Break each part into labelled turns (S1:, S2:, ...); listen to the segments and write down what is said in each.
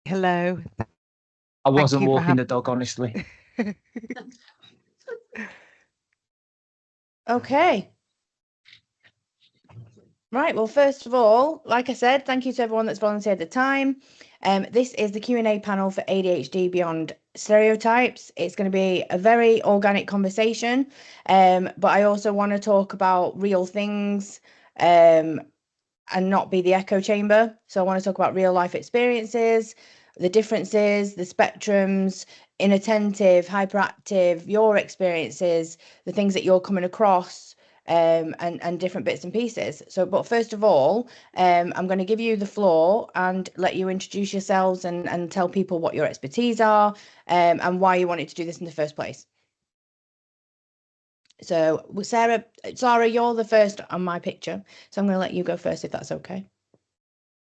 S1: Hello.
S2: I
S1: Thank
S2: wasn't
S1: you for
S2: walking the dog, honestly.
S3: Okay. Right. Well, first of all, like I said, thank you to everyone that's volunteered the time. This is the Q&A panel for ADHD Beyond Stereotypes. It's going to be a very organic conversation, but I also want to talk about real things and not be the echo chamber. So I want to talk about real life experiences, the differences, the spectrums, inattentive, hyperactive, your experiences, the things that you're coming across, and different bits and pieces. So, but first of all, I'm going to give you the floor and let you introduce yourselves and tell people what your expertise are, and why you wanted to do this in the first place. So, Sarah, you're the first on my picture, so I'm going to let you go first if that's okay.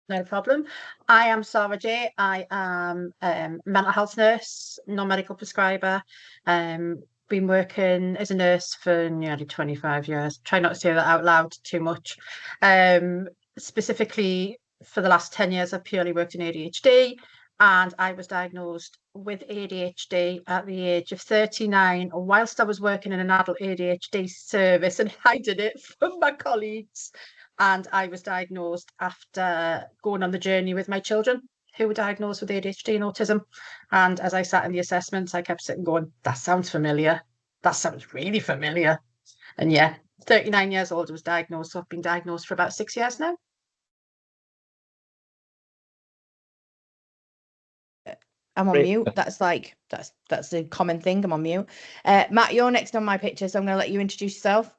S4: No problem. I am Sarah J. I am a mental health nurse, non-medical prescriber. Been working as a nurse for nearly 25 years. Try not to say that out loud too much. Specifically, for the last 10 years, I've purely worked in ADHD, and I was diagnosed with ADHD at the age of 39, whilst I was working in an adult ADHD service and hiding it from my colleagues. And I was diagnosed after going on the journey with my children who were diagnosed with ADHD and autism. And as I sat in the assessments, I kept sitting going, that sounds familiar. That sounds really familiar. And yeah, 39 years old, I was diagnosed. So I've been diagnosed for about 6 years now.
S3: I'm on mute. That's a common thing. I'm on mute. Matt, you're next on my picture, so I'm going to let you introduce yourself.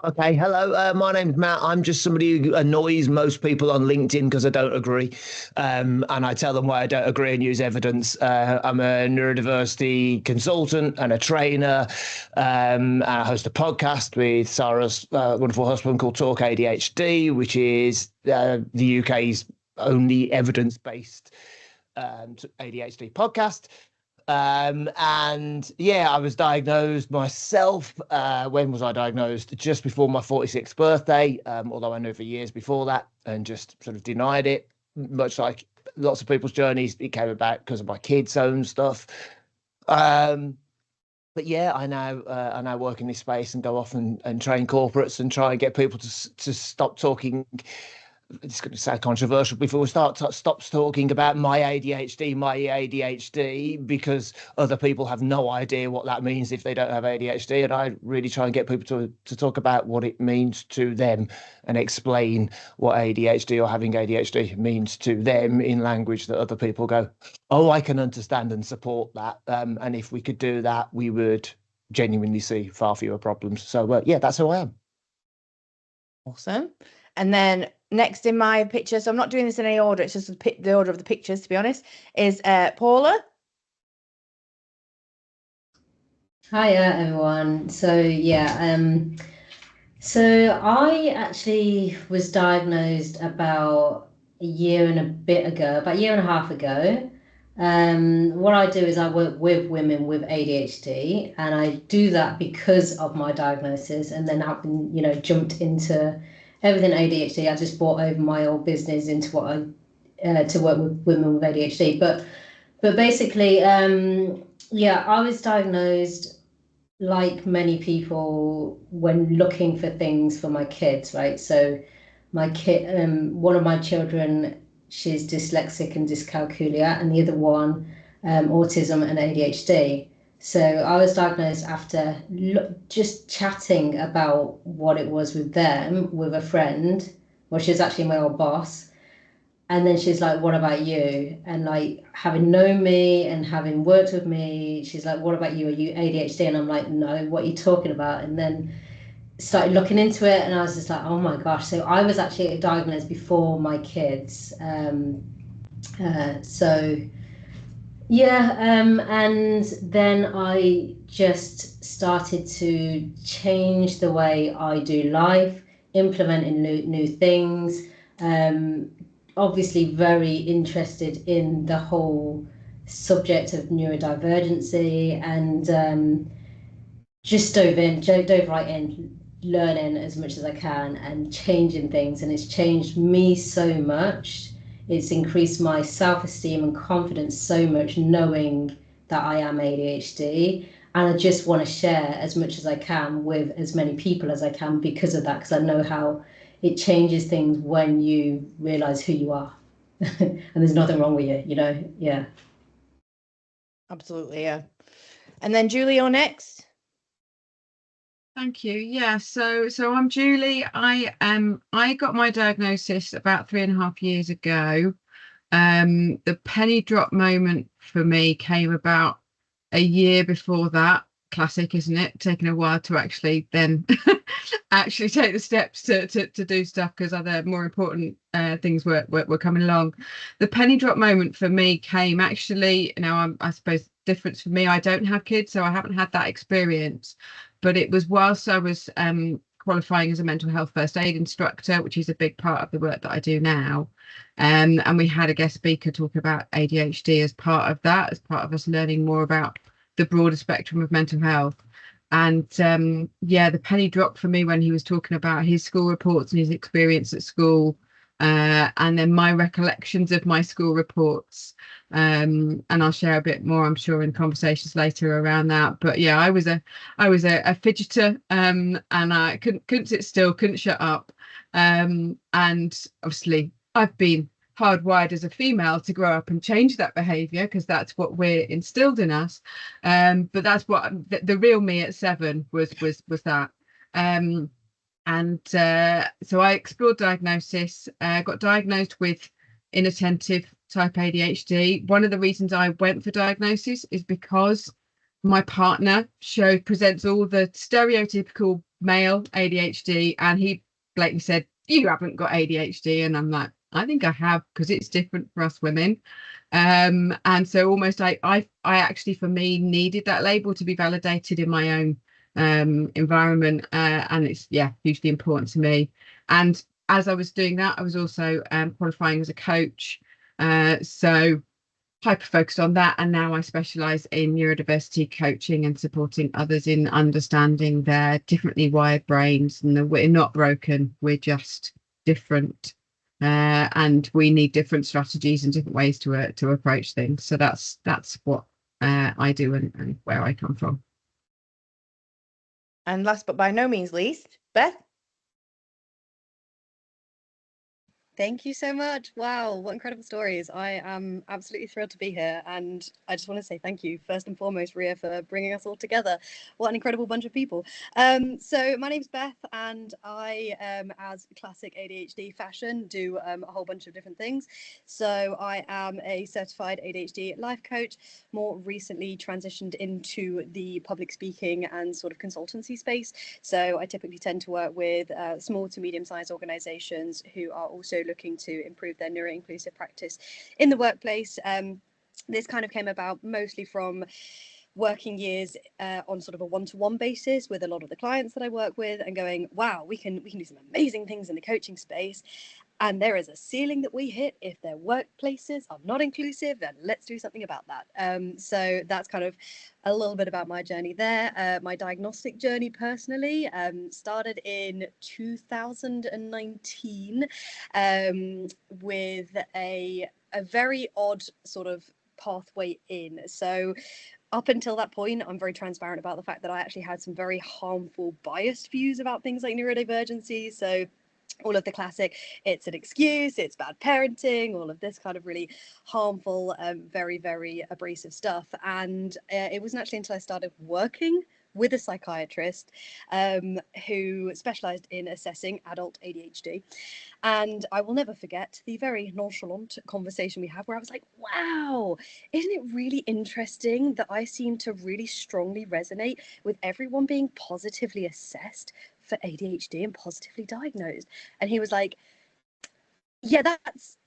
S2: Okay, hello. My name's Matt. I'm just somebody who annoys most people on LinkedIn because I don't agree, and I tell them why I don't agree and use evidence. I'm a neurodiversity consultant and a trainer. I host a podcast with Sarah's wonderful husband called Talk ADHD, which is the UK's only evidence-based ADHD podcast. And yeah, I was diagnosed myself. When was I diagnosed? Just before my 46th birthday, although I knew for years before that and just sort of denied it. Much like lots of people's journeys, it came about because of my kids' own stuff. But yeah, I now work in this space and go off and train corporates and try and get people to stop talking. It's going to sound controversial before we stop talking about my ADHD, because other people have no idea what that means if they don't have ADHD. And I really try and get people to talk about what it means to them and explain what ADHD or having ADHD means to them in language that other people go, oh, I can understand and support that. And if we could do that, we would genuinely see far fewer problems. So yeah, that's who I am.
S3: Awesome. And then next in my picture, so I'm not doing this in any order, it's just the order of the pictures, to be honest, is Paula.
S5: Hiya everyone. So yeah, so I actually was diagnosed about a year and a half ago. What I do is I work with women with ADHD, and I do that because of my diagnosis, and then having, jumped into everything ADHD. I just brought over my old business into what I to work with women with ADHD. But basically, yeah, I was diagnosed like many people when looking for things for my kids, right? So my kid, one of my children, she's dyslexic and dyscalculia, and the other one, autism and ADHD. So I was diagnosed after just chatting about what it was with them with a friend. Well, she was actually my old boss. And then she's like, what about you? And like, having known me and having worked with me, she's like, what about you? Are you ADHD? And I'm like, no, what are you talking about? And then started looking into it, and I was just like, oh my gosh. So I was actually diagnosed before my kids. So yeah, and then I just started to change the way I do life, implementing new things. Obviously very interested in the whole subject of neurodivergency, and just dove right in, learning as much as I can and changing things. And it's changed me so much it's increased my self-esteem and confidence so much knowing that I am ADHD. And I just want to share as much as I can with as many people as I can because of that, because I know how it changes things when you realize who you are. And there's nothing wrong with you, you know? Yeah.
S3: Absolutely, yeah. And then Julie, you're next.
S1: Thank you. Yeah, so I'm Julie. I got my diagnosis about 3.5 years ago. The penny drop moment for me came about a year before that. Classic, isn't it? Taking a while to actually then actually take the steps to do stuff because other more important things were coming along. The penny drop moment for me came actually, I suppose difference for me, I don't have kids, so I haven't had that experience, but it was whilst I was qualifying as a mental health first aid instructor, which is a big part of the work that I do now. And we had a guest speaker talk about ADHD as part of that, as part of us learning more about the broader spectrum of mental health. And the penny dropped for me when he was talking about his school reports and his experience at school, and then my recollections of my school reports. And I'll share a bit more, I'm sure, in conversations later around that. But yeah, I was a fidgeter, and I couldn't sit still, couldn't shut up. And obviously I've been hardwired as a female to grow up and change that behavior because that's what we're instilled in us. But that's what the real me at 7 was that. So I explored diagnosis, got diagnosed with inattentive type ADHD. One of the reasons I went for diagnosis is because my partner presents all the stereotypical male ADHD, and he blatantly said, "You haven't got ADHD," and I'm like, I think I have, because it's different for us women. And so almost like I actually, for me, needed that label to be validated in my own environment, and it's hugely important to me. And as I was doing that, I was also qualifying as a coach, so hyper focused on that, and now I specialize in neurodiversity coaching and supporting others in understanding their differently wired brains, and that we're not broken, we're just different, and we need different strategies and different ways to approach things. So that's what I do and where I come from.
S3: And last but by no means least, Beth.
S6: Thank you so much. Wow, what incredible stories. I am absolutely thrilled to be here. And I just want to say thank you, first and foremost, Ria, for bringing us all together. What an incredible bunch of people. So my name's Beth, and I, as classic ADHD fashion, do a whole bunch of different things. So I am a certified ADHD life coach, more recently transitioned into the public speaking and sort of consultancy space. So I typically tend to work with small to medium-sized organizations who are also looking to improve their neuro-inclusive practice in the workplace. This kind of came about mostly from working years on sort of a one-to-one basis with a lot of the clients that I work with, and going, wow, we can do some amazing things in the coaching space, and there is a ceiling that we hit if their workplaces are not inclusive, and let's do something about that. So that's kind of a little bit about my journey there. My diagnostic journey personally started in 2019 with a very odd sort of pathway in. So up until that point, I'm very transparent about the fact that I actually had some very harmful, biased views about things like neurodivergency. So all of the classic, it's an excuse, it's bad parenting, all of this kind of really harmful, very, very abrasive stuff. And it wasn't actually until I started working with a psychiatrist who specialized in assessing adult ADHD. And I will never forget the very nonchalant conversation we had where I was like, wow, isn't it really interesting that I seem to really strongly resonate with everyone being positively assessed for ADHD and positively diagnosed? And he was like, yeah,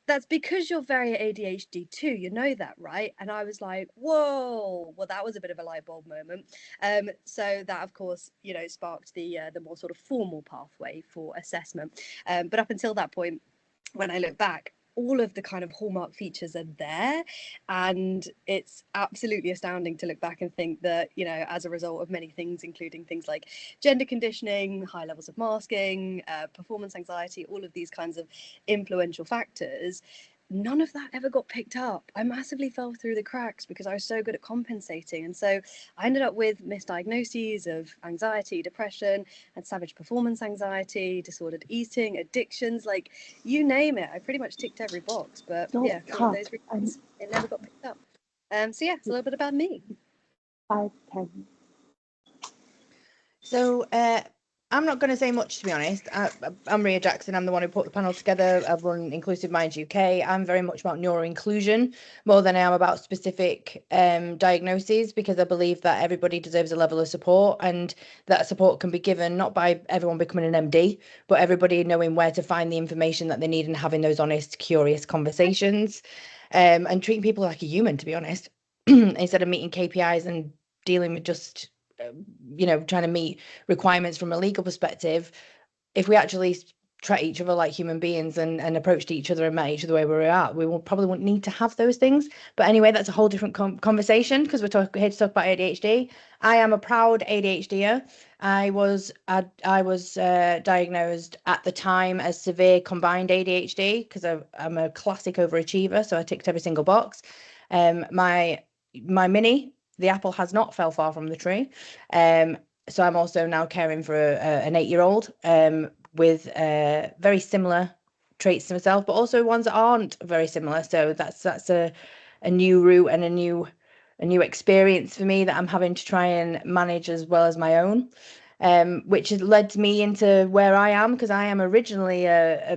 S6: that's because you're very ADHD too, you know that, right? And I was like, whoa, well, that was a bit of a light bulb moment. So that, of course, sparked the more sort of formal pathway for assessment. But up until that point, when I look back, all of the kind of hallmark features are there, and it's absolutely astounding to look back and think that, as a result of many things, including things like gender conditioning, high levels of masking, performance anxiety, all of these kinds of influential factors, none of that ever got picked up. I massively fell through the cracks because I was so good at compensating. And so I ended up with misdiagnoses of anxiety, depression, and savage performance anxiety, disordered eating, addictions, like you name it. I pretty much ticked every box. But yeah, for one of those reasons, it never got picked up. So yeah, it's a little bit about me.
S3: 5, 10. So I'm not going to say much, to be honest. I'm Ria Jackson. I'm the one who put the panel together. I've run Inclusive Minds UK. I'm very much about neuro-inclusion more than I am about specific diagnoses, because I believe that everybody deserves a level of support, and that support can be given not by everyone becoming an MD, but everybody knowing where to find the information that they need and having those honest, curious conversations, and treating people like a human, to be honest, instead of meeting KPIs and dealing with just trying to meet requirements from a legal perspective. If we actually treat each other like human beings and approached each other and met each other where we're at, we probably wouldn't need to have those things. But anyway, that's a whole different conversation, because we're here to talk about ADHD. I am a proud ADHDer. I was diagnosed at the time as severe combined ADHD, because I'm a classic overachiever, so I ticked every single box. My mini, the apple has not fell far from the tree. So I'm also now caring for an 8-year-old with very similar traits to myself, but also ones that aren't very similar. So that's a new route and a new experience for me that I'm having to try and manage as well as my own. Which has led me into where I am, because I am originally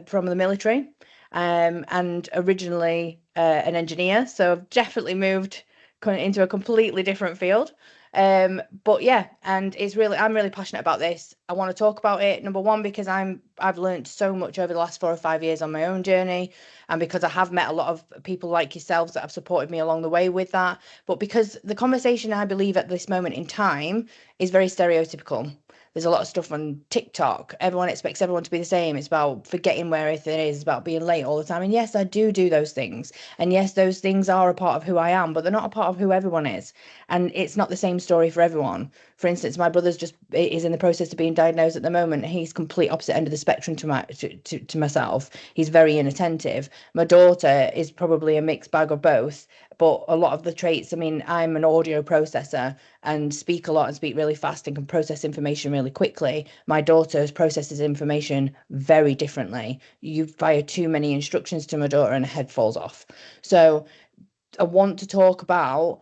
S3: from the military, and originally an engineer. So I've definitely moved into a completely different field. But yeah, and I'm really passionate about this. I want to talk about it, number one, because I've learned so much over the last 4 or 5 years on my own journey, and because I have met a lot of people like yourselves that have supported me along the way with that, but because the conversation, I believe, at this moment in time is very stereotypical. There's a lot of stuff on TikTok. Everyone expects everyone to be the same. It's about forgetting where everything is. It's about being late all the time. And yes, I do those things. And yes, those things are a part of who I am, but they're not a part of who everyone is. And it's not the same story for everyone. For instance, my brother's is in the process of being diagnosed at the moment. He's complete opposite end of the spectrum to myself. He's very inattentive. My daughter is probably a mixed bag of both, but a lot of the traits, I mean, I'm an audio processor and speak a lot and speak really fast and can process information really quickly. My daughter processes information very differently. You fire too many instructions to my daughter and her head falls off. So I want to talk about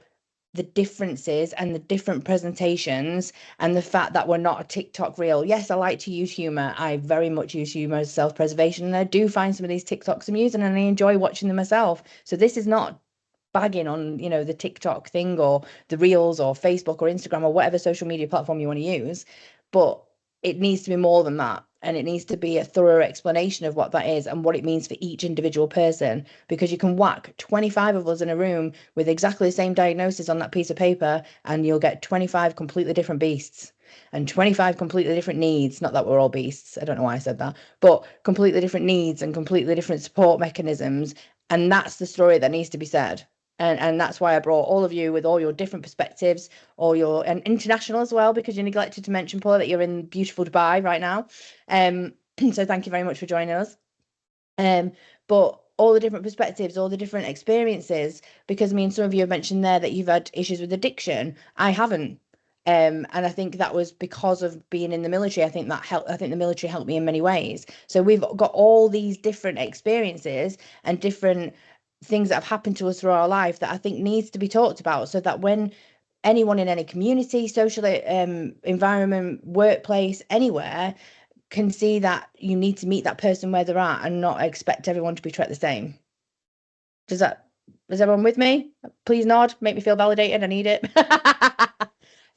S3: the differences and the different presentations, and the fact that we're not a TikTok reel. Yes, I like to use humor. I very much use humor as self-preservation, and I do find some of these TikToks amusing and I enjoy watching them myself. So this is not bagging on, the TikTok thing or the reels or Facebook or Instagram or whatever social media platform you want to use, but it needs to be more than that. And it needs to be a thorough explanation of what that is and what it means for each individual person, because you can whack 25 of us in a room with exactly the same diagnosis on that piece of paper, and you'll get 25 completely different beasts and 25 completely different needs. Not that we're all beasts. I don't know why I said that, but completely different needs and completely different support mechanisms. And that's the story that needs to be said. And that's why I brought all of you with all your different perspectives, and international as well, because you neglected to mention, Paula, that you're in beautiful Dubai right now. So thank you very much for joining us. But all the different perspectives, all the different experiences, because some of you have mentioned there that you've had issues with addiction. I haven't. And I think that was because of being in the military. I think that helped. I think the military helped me in many ways. So we've got all these different experiences and different things that have happened to us through our life that I think needs to be talked about, so that when anyone in any community, social environment, workplace, anywhere, can see that you need to meet that person where they're at and not expect everyone to be treated the same. Is everyone with me? Please nod, make me feel validated. I need it.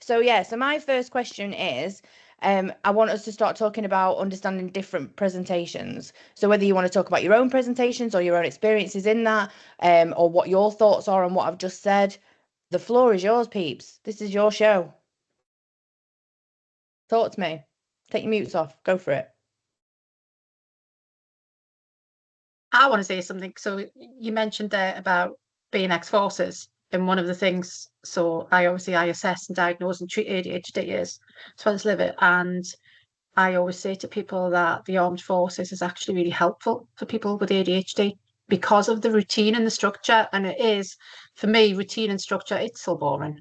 S3: So my first question is, I want us to start talking about understanding different presentations. So whether you want to talk about your own presentations or your own experiences in that, or what your thoughts are on what I've just said, the floor is yours, peeps. This is your show. Talk to me. Take your mutes off. Go for it.
S4: I want to say something. So you mentioned there about being ex-forces, and one of the things, so I assess and diagnose and treat ADHD as well as live it. And I always say to people that the armed forces is actually really helpful for people with ADHD, because of the routine and the structure. And it is, for me, routine and structure, it's so boring.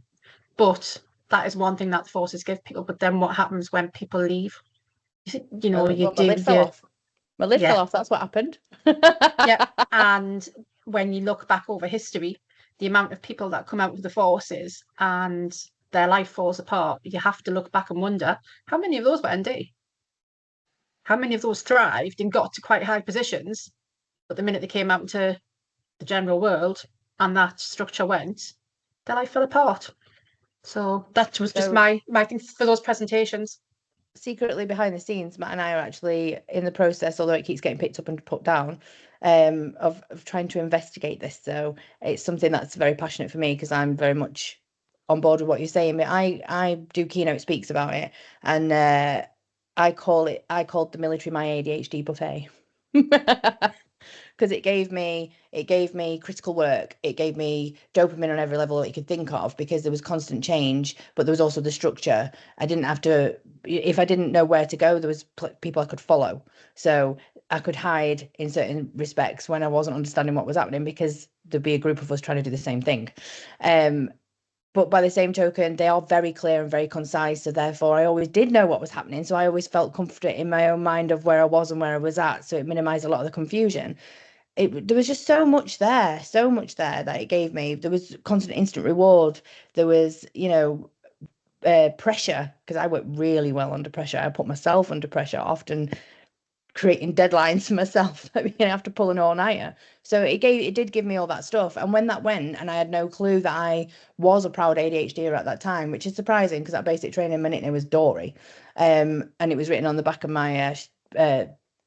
S4: But that is one thing that the forces give people. But then what happens when people leave? You know, you
S3: Well, my
S4: do
S3: lid fell
S4: your,
S3: off. My lid fell
S4: yeah,
S3: off. That's what happened.
S4: yeah. And when you look back over history, the amount of people that come out of the forces and their life falls apart, you have to look back and wonder how many of those were ND? How many of those thrived and got to quite high positions, but the minute they came out into the general world and that structure went, their life fell apart. So that was just
S3: So-
S4: my thing for those presentations.
S3: Secretly behind the scenes, Matt and I are actually in the process, although it keeps getting picked up and put down, of trying to investigate this. So it's something that's very passionate for me because I'm very much on board with what you're saying. But I do keynote speaks about it, and I called the military my ADHD buffet. Because it gave me critical work, it gave me dopamine on every level that you could think of, because there was constant change, but there was also the structure. I didn't have to, if I didn't know where to go, there was people I could follow, so I could hide in certain respects when I wasn't understanding what was happening, because there'd be a group of us trying to do the same thing. But by the same token, they are very clear and very concise. So therefore, I always did know what was happening. So I always felt confident in my own mind of where I was and where I was at. So it minimized a lot of the confusion. There was just so much there that it gave me. There was constant instant reward. There was, pressure, because I work really well under pressure. I put myself under pressure, often creating deadlines for myself that I have to pull an all-nighter. So it did give me all that stuff. And when that went, and I had no clue that I was a proud ADHDer at that time, which is surprising because that basic training, my nickname was Dory, and it was written on the back of my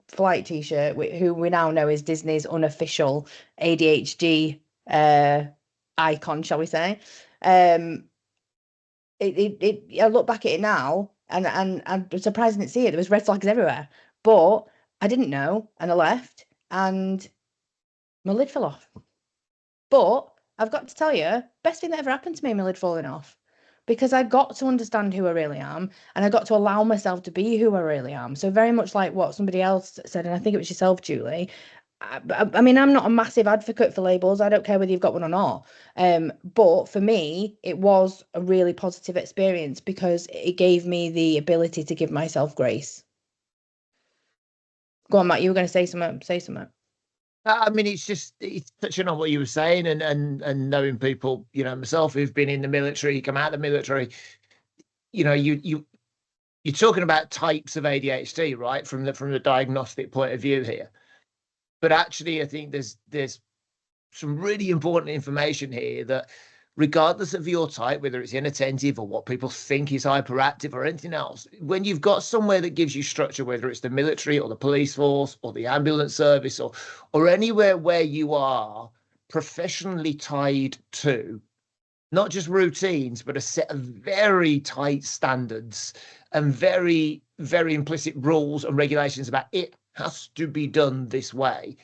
S3: flight t-shirt, who we now know is Disney's unofficial ADHD icon, shall we say. I look back at it now, and I'm surprised I didn't see it. There was red flags everywhere, but I didn't know, and I left, and my lid fell off. But I've got to tell you, best thing that ever happened to me, my lid falling off, because I got to understand who I really am, and I got to allow myself to be who I really am. So very much like what somebody else said, and I think it was yourself, Julie. I mean, I'm not a massive advocate for labels. I don't care whether you've got one or not. But for me, it was a really positive experience because it gave me the ability to give myself grace. Go on, Matt, you were going to say something. Say something.
S2: I mean, it's touching on what you were saying, and knowing people, myself, who've been in the military, come out of the military, you're talking about types of ADHD, right? From the diagnostic point of view here. But actually, I think there's some really important information here that, regardless of your type, whether it's inattentive or what people think is hyperactive or anything else, when you've got somewhere that gives you structure, whether it's the military or the police force or the ambulance service or anywhere where you are professionally tied to not just routines, but a set of very tight standards and very, very implicit rules and regulations about it has to be done this way.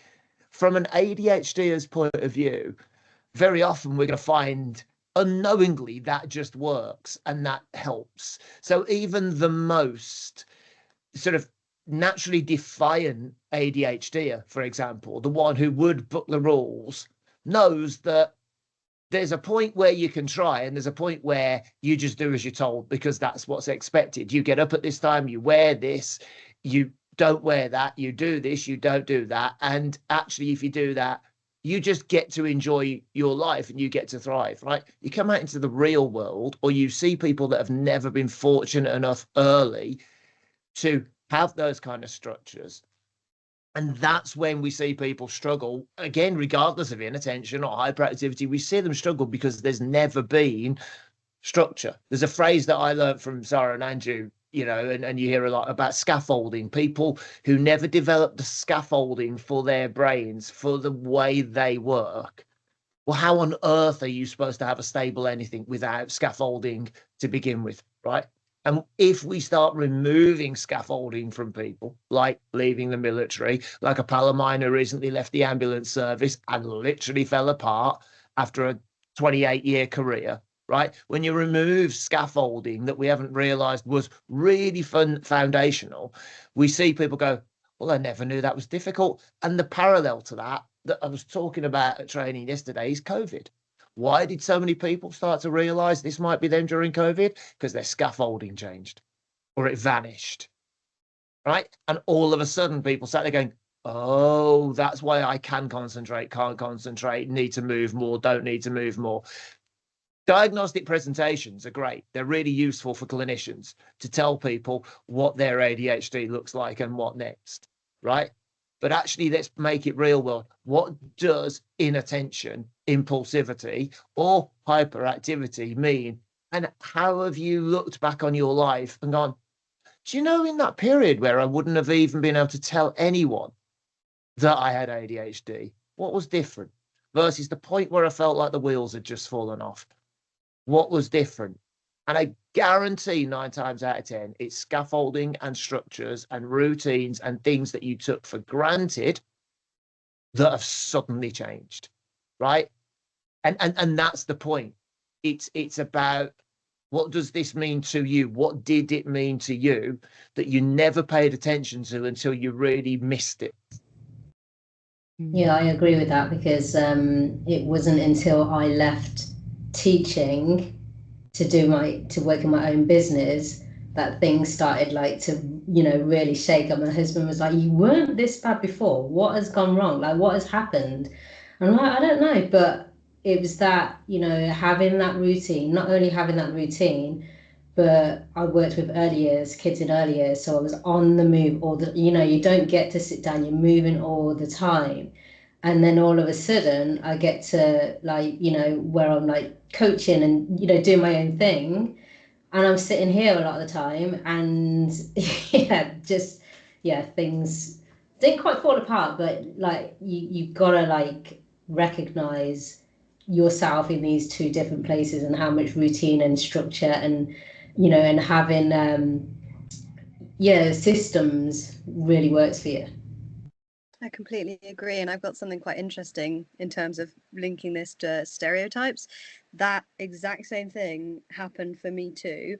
S2: From an ADHDer's point of view, very often we're going to find unknowingly that just works and that helps. So even the most sort of naturally defiant ADHDer, for example, the one who would book the rules, knows that there's a point where you can try, and there's a point where you just do as you're told because that's what's expected. You get up at this time, you wear this, you don't wear that, you do this, you don't do that. And actually, if you do that, you just get to enjoy your life and you get to thrive, right? You come out into the real world, or you see people that have never been fortunate enough early to have those kind of structures. And that's when we see people struggle, again, regardless of inattention or hyperactivity. We see them struggle because there's never been structure. There's a phrase that I learned from Sarah and Andrew, and you hear a lot about scaffolding. People who never develop the scaffolding for their brains, for the way they work. Well, how on earth are you supposed to have a stable anything without scaffolding to begin with, right? And if we start removing scaffolding from people, like leaving the military, like a pal of mine who recently left the ambulance service and literally fell apart after a 28-year career, right? When you remove scaffolding that we haven't realized was really foundational, we see people go, well, I never knew that was difficult. And the parallel to that that I was talking about at training yesterday is COVID. Why did so many people start to realize this might be them during COVID? Because their scaffolding changed or it vanished, right? And all of a sudden people sat there going, oh, that's why I can concentrate, can't concentrate, need to move more, don't need to move more. Diagnostic presentations are great. They're really useful for clinicians to tell people what their ADHD looks like and what next, right? But actually, let's make it real world. What does inattention, impulsivity, or hyperactivity mean? And how have you looked back on your life and gone, do you know, in that period where I wouldn't have even been able to tell anyone that I had ADHD, what was different versus the point where I felt like the wheels had just fallen off? What was different? And I guarantee 9 times out of 10, it's scaffolding and structures and routines and things that you took for granted that have suddenly changed, right? And that's the point. It's about, what does this mean to you? What did it mean to you that you never paid attention to until you really missed it?
S5: Yeah, I agree with that, because it wasn't until I left teaching to work in my own business that things started like to, really shake up. My husband was like, you weren't this bad before. What has gone wrong? Like, what has happened? And I'm like, I don't know. But it was that, having that routine, not only having that routine, but I worked with kids in early years. So I was on the move you don't get to sit down, you're moving all the time. And then all of a sudden I get to where I'm like coaching and, doing my own thing. And I'm sitting here a lot of the time and things didn't quite fall apart, but like you've got to like recognize yourself in these two different places and how much routine and structure and, and having, systems really works for you.
S6: I completely agree. And I've got something quite interesting in terms of linking this to stereotypes. That exact same thing happened for me too.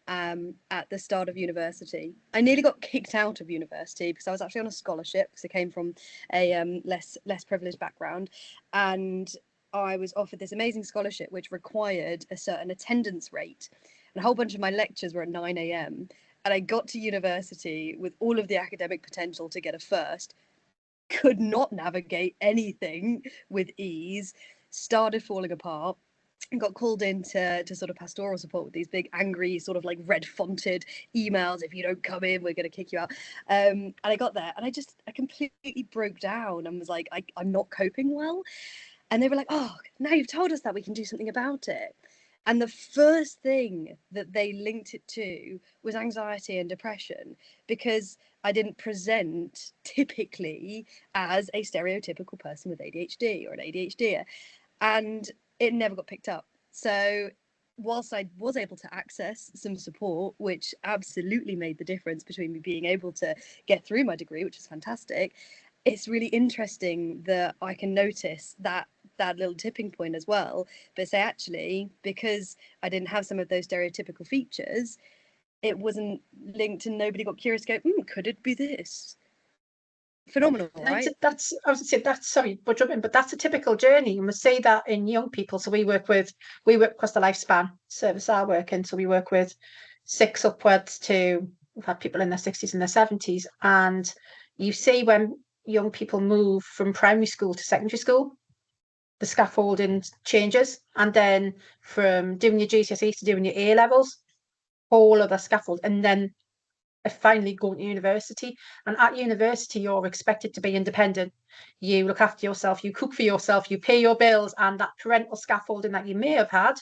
S6: At the start of university, I nearly got kicked out of university because I was actually on a scholarship because I came from a less privileged background, and I was offered this amazing scholarship which required a certain attendance rate, and a whole bunch of my lectures were at 9 a.m. and I got to university with all of the academic potential to get a first, could not navigate anything with ease, started falling apart, and got called in to sort of pastoral support with these big angry sort of like red fonted emails. If you don't come in, we're going to kick you out. And I got there and I completely broke down and was like, I'm not coping well. And they were like, oh, now you've told us that, we can do something about it. And the first thing that they linked it to was anxiety and depression, because I didn't present typically as a stereotypical person with ADHD or an ADHD. And it never got picked up. So whilst I was able to access some support, which absolutely made the difference between me being able to get through my degree, which is fantastic, it's really interesting that I can notice that little tipping point as well, but say actually, because I didn't have some of those stereotypical features, it wasn't linked and nobody got curious to go, could it be this? Phenomenal, right?
S4: Sorry for jumping, but that's a typical journey. You must see that in young people. So we work across the lifespan service I work in. So we work with 6 upwards to, we've had people in their 60s and their 70s. And you see when young people move from primary school to secondary school, the scaffolding changes. And then from doing your GCSEs to doing your A levels, whole other scaffold. And then finally going to university, and at university you're expected to be independent. You look after yourself, you cook for yourself, you pay your bills, and that parental scaffolding that you may have had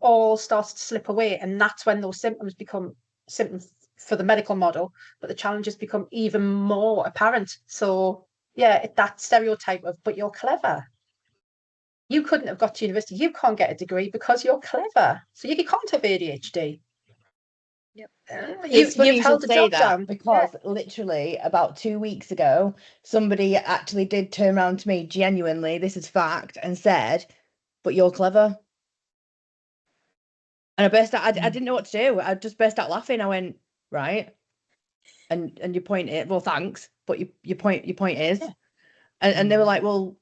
S4: all starts to slip away. And that's when those symptoms become symptoms for the medical model, but the challenges become even more apparent. So yeah, that stereotype of, but you're clever, you couldn't have got to university, you can't get a degree because you're clever, so you can't have ADHD.
S6: Yep.
S3: It's funny
S4: You've
S3: you
S4: held
S3: should
S4: the
S3: say
S4: job
S3: that,
S4: down.
S3: because literally about 2 weeks ago, somebody actually did turn around to me, genuinely, this is fact, and said, but you're clever. And I burst out, I didn't know what to do. I just burst out laughing. I went, right. And your point is, well, thanks, but your point is,
S4: Yeah.
S3: and they were like, well,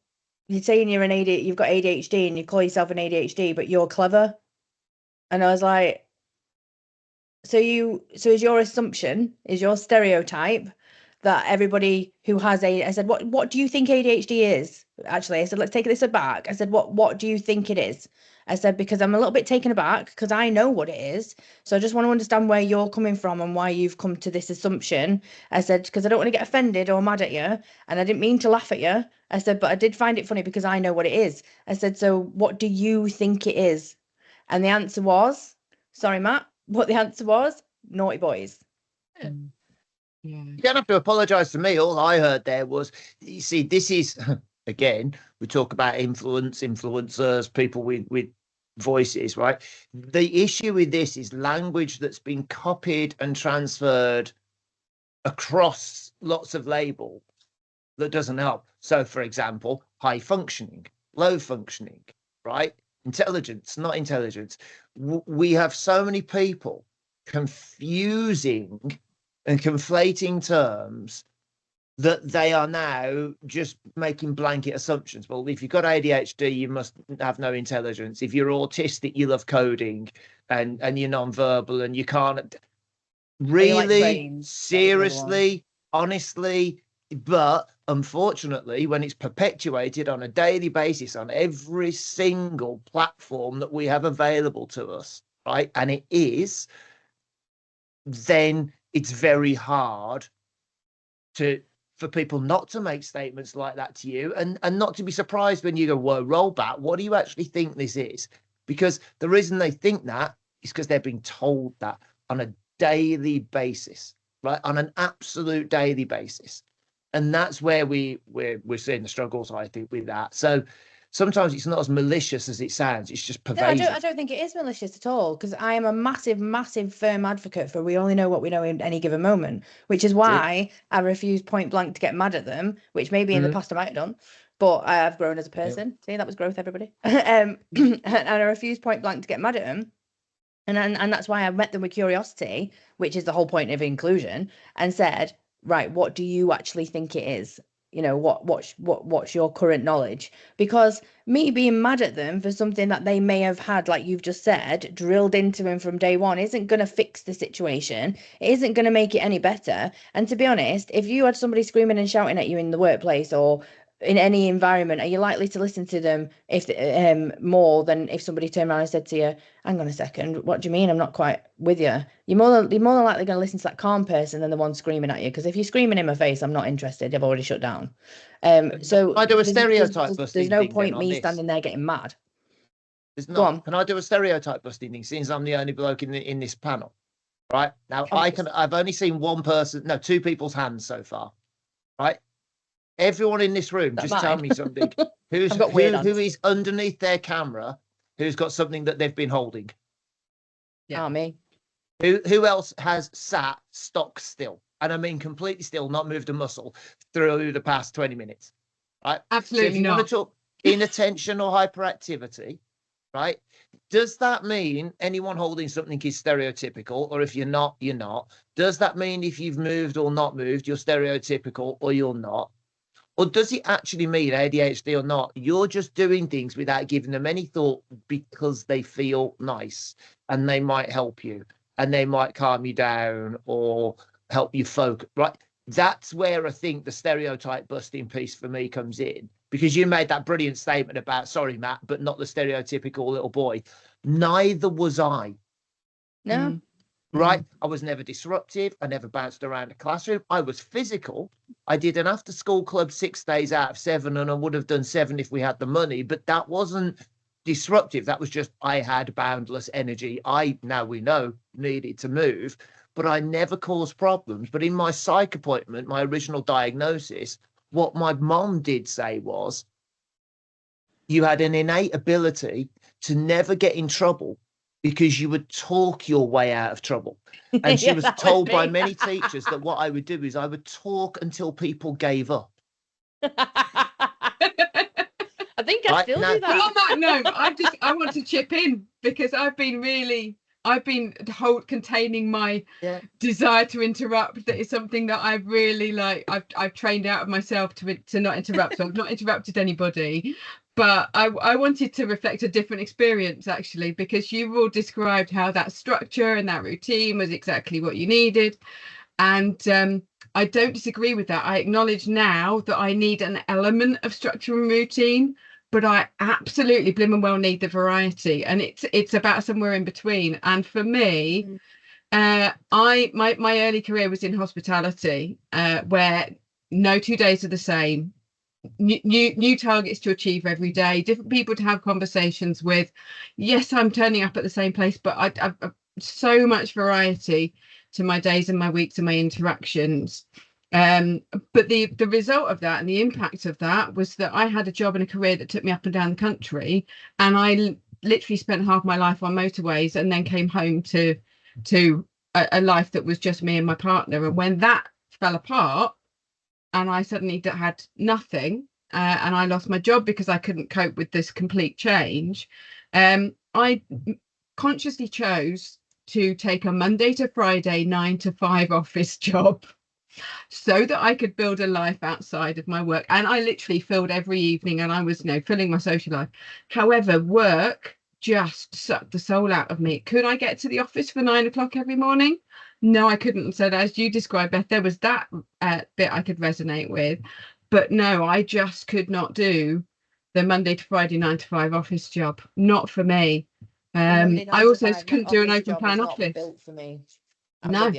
S3: you're saying you're you've got ADHD and you call yourself an ADHD, but you're clever. And I was like, so is your assumption, is your stereotype that everybody who has I said, what do you think ADHD is? Actually, I said, let's take this back. I said, what do you think it is? I said, because I'm a little bit taken aback because I know what it is. So I just want to understand where you're coming from and why you've come to this assumption. I said, because I don't want to get offended or mad at you. And I didn't mean to laugh at you. I said, but I did find it funny because I know what it is. I said, so what do you think it is? And the answer was, sorry, Matt, but the answer was naughty boys.
S1: Yeah.
S2: You don't have to apologize to me. All I heard there was, you see, this is, again, we talk about influencers, people with voices, right? The issue with this is language that's been copied and transferred across lots of labels that doesn't help. So, for example, high functioning, low functioning, right? Intelligence, not intelligence. We have so many people confusing and conflating terms that they are now just making blanket assumptions. Well, if you've got ADHD, you must have no intelligence. If you're autistic, you love coding and you're nonverbal and you can't really,
S3: brains,
S2: seriously, honestly. But unfortunately, when it's perpetuated on a daily basis on every single platform that we have available to us, right? And it is, then it's very hard for people not to make statements like that to you and not to be surprised when you go, whoa, roll back. What do you actually think this is? Because the reason they think that is because they're being told that on a daily basis, right? On an absolute daily basis. And that's where we're seeing the struggles, I think, with that. So sometimes it's not as malicious as it sounds. It's just pervasive.
S3: No, I don't think it is malicious at all, because I am a massive, firm advocate for we only know what we know in any given moment, which is why I refuse point blank to get mad at them, which maybe in the past I might have done, but I have grown as a person. See, that was growth, everybody. And I refuse point blank to get mad at them. And that's why I met them with curiosity, which is the whole point of inclusion, and said, right, what do you actually think it is? You know, what's your current knowledge? Because me being mad at them for something that they may have had, like you've just said, drilled into them from day one, isn't going to fix the situation. It isn't going to make it any better. And to be honest, if you had somebody screaming and shouting at you in the workplace or in any environment, are you likely to listen to them if more than if somebody turned around and said to you, hang on a second, what do you mean? I'm not quite with you. You're more than likely going to listen to that calm person than the one screaming at you, because if you're screaming in my face, I'm not interested. I've already shut down. So
S2: I do a stereotype busting.
S3: There's no point me standing there getting mad.
S2: There's not. Go on. Can I do a stereotype busting thing, since I'm the only bloke in this panel? Right now, I've only seen two people's hands so far. Right. Everyone in this room, just tell me something. Who is underneath their camera? Who's got something that they've been holding?
S3: Yeah, me.
S2: Who else has sat stock still? And I mean completely still, not moved a muscle through the past 20 minutes. Right?
S1: Absolutely
S2: so if you
S1: not.
S2: want to talk inattention or hyperactivity, right? Does that mean anyone holding something is stereotypical? Or if you're not, you're not? Does that mean if you've moved or not moved, you're stereotypical or you're not? Or does it actually mean ADHD or not? You're just doing things without giving them any thought because they feel nice and they might help you and they might calm you down or help you focus, right? That's where I think the stereotype busting piece for me comes in, because you made that brilliant statement about, sorry, Matt, but not the stereotypical little boy. Neither was I.
S3: No.
S2: Right? I was never disruptive. I never bounced around the classroom. I was physical. I did an after school club 6 days out of 7, and I would have done 7 if we had the money, but that wasn't disruptive. That was just, I had boundless energy. Now we know, needed to move, but I never caused problems. But in my psych appointment, my original diagnosis, what my mom did say was, you had an innate ability to never get in trouble because you would talk your way out of trouble. And she was told by many teachers that what I would do is I would talk until people gave up.
S3: I think I still do that.
S1: Well, on that note, I want to chip in, because I've been really I've been containing my desire to interrupt. That is something that I've really like. I've trained out of myself to not interrupt. So I've not interrupted anybody. But I wanted to reflect a different experience, actually, because you've all described how that structure and that routine was exactly what you needed. And I don't disagree with that. I acknowledge now that I need an element of structure and routine, but I absolutely blim and well need the variety. And it's about somewhere in between. And for me, my early career was in hospitality, where no 2 days are the same. New targets to achieve every day, different people to have conversations with. Yes, I'm turning up at the same place, but I've so much variety to my days and my weeks and my interactions. But the result of that and the impact of that was that I had a job and a career that took me up and down the country, and I literally spent half my life on motorways and then came home to a life that was just me and my partner. And when that fell apart, and I suddenly had nothing, and I lost my job because I couldn't cope with this complete change, I consciously chose to take a Monday to Friday 9 to 5 office job so that I could build a life outside of my work. And I literally filled every evening, and I was, filling my social life. However, work just sucked the soul out of me. Could I get to the office for 9 o'clock every morning? No, I couldn't. So as you described, Beth, there was that bit I could resonate with, but no, I just could not do the Monday to Friday 9 to 5 office job. Not for me. I also couldn't do an open plan office.
S3: Built for me.
S1: No.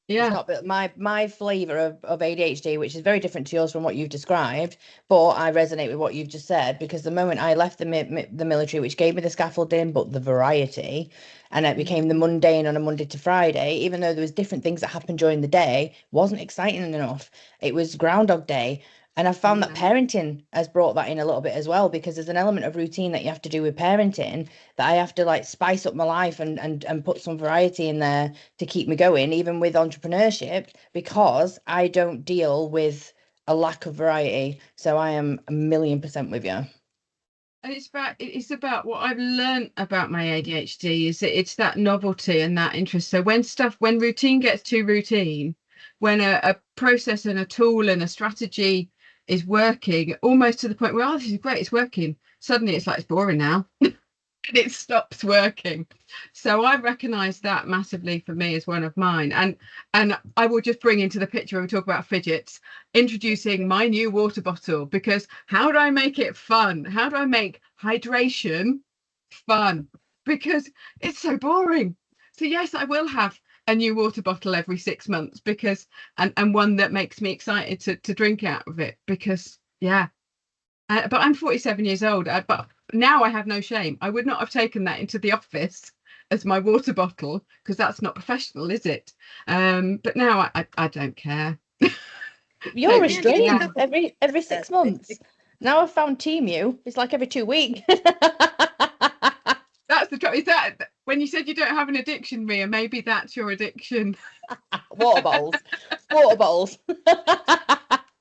S3: Yeah, it's not, but my flavor of ADHD, which is very different to yours from what you've described, but I resonate with what you've just said, because the moment I left the military, which gave me the scaffolding, but the variety, and it became the mundane on a Monday to Friday, even though there was different things that happened during the day, wasn't exciting enough. It was Groundhog Day. And I found that parenting has brought that in a little bit as well, because there's an element of routine that you have to do with parenting that I have to like spice up my life and put some variety in there to keep me going, even with entrepreneurship, because I don't deal with a lack of variety. So I am 1,000,000% with you.
S1: And it's about what I've learned about my ADHD is that it's that novelty and that interest. So when routine gets too routine, when a process and a tool and a strategy is working almost to the point where, oh, this is great, it's working, suddenly it's like, it's boring now. And it stops working. So I recognize that massively for me as one of mine. And I will just bring into the picture when we talk about fidgets, introducing my new water bottle, because how do I make it fun? How do I make hydration fun? Because it's so boring. So yes, I will have a new water bottle every 6 months, because and one that makes me excited to drink out of it, because but I'm 47 years old, but now I have no shame. I would not have taken that into the office as my water bottle, because that's not professional, is it? But now I don't care.
S3: You're restrained every 6 months. Now I've found Temu, it's like every 2 weeks.
S1: That's the trouble. Is that when you said you don't have an addiction, Mia? Maybe that's your addiction.
S3: Water bottles.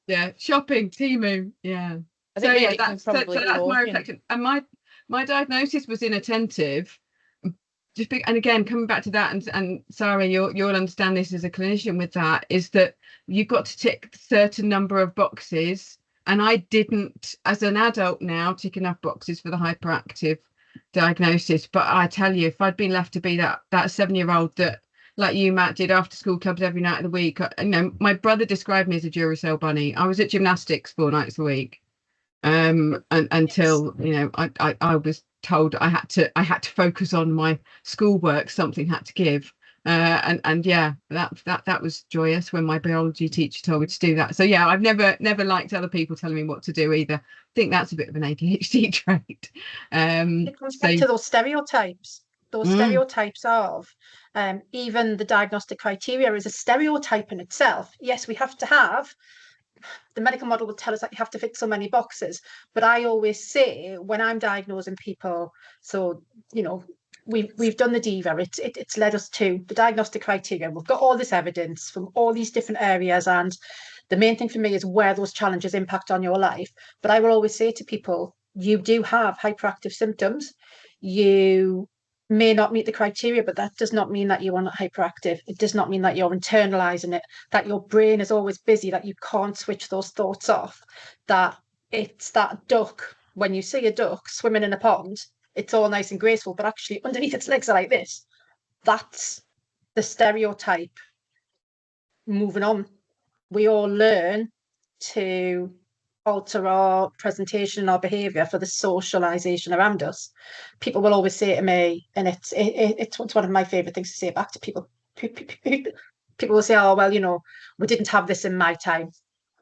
S1: Yeah, shopping, Temu. Yeah. So yeah, that's my reflection. And my diagnosis was inattentive. And again, coming back to that, and Sarah, you'll understand this as a clinician with that, is that you've got to tick a certain number of boxes, and I didn't, as an adult now, tick enough boxes for the hyperactive diagnosis. But I tell you, if I'd been left to be that 7-year-old that, like you, Matt, did after school clubs every night of the week, my brother described me as a Duracell bunny. I was at gymnastics 4 nights a week, until I was told I had to focus on my schoolwork. Something had to give, and yeah, that was joyous when my biology teacher told me to do that. So yeah, I've never liked other people telling me what to do either. I think that's a bit of an ADHD trait.
S4: It comes back to those stereotypes. Stereotypes of even the diagnostic criteria is a stereotype in itself. Yes, we have to have, the medical model will tell us that you have to fit so many boxes, but I always say when I'm diagnosing people, so we've done the DIVA, it's led us to the diagnostic criteria, we've got all this evidence from all these different areas, and the main thing for me is where those challenges impact on your life. But I will always say to people, you do have hyperactive symptoms, you may not meet the criteria, but that does not mean that you are not hyperactive. It does not mean that you're internalizing it, that your brain is always busy, that you can't switch those thoughts off, that it's that duck. When you see a duck swimming in a pond, it's all nice and graceful, but actually underneath its legs are like this. That's the stereotype. Moving on, we all learn to alter our presentation and our behaviour for the socialisation around us. People will always say to me, and it's one of my favourite things to say back to people. People will say, "Oh, well, we didn't have this in my time.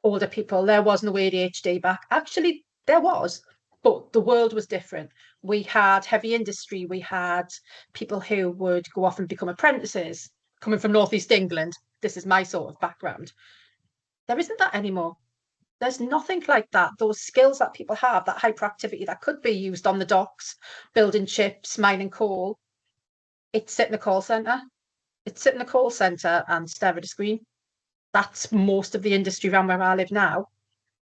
S4: Older people, there was no ADHD back." Actually, there was, but the world was different. We had heavy industry. We had people who would go off and become apprentices. Coming from Northeast England, this is my sort of background. There isn't that anymore. There's nothing like that. Those skills that people have, that hyperactivity that could be used on the docks, building ships, mining coal, it's sit in a call centre. It's sit in a call centre and stare at a screen. That's most of the industry around where I live now.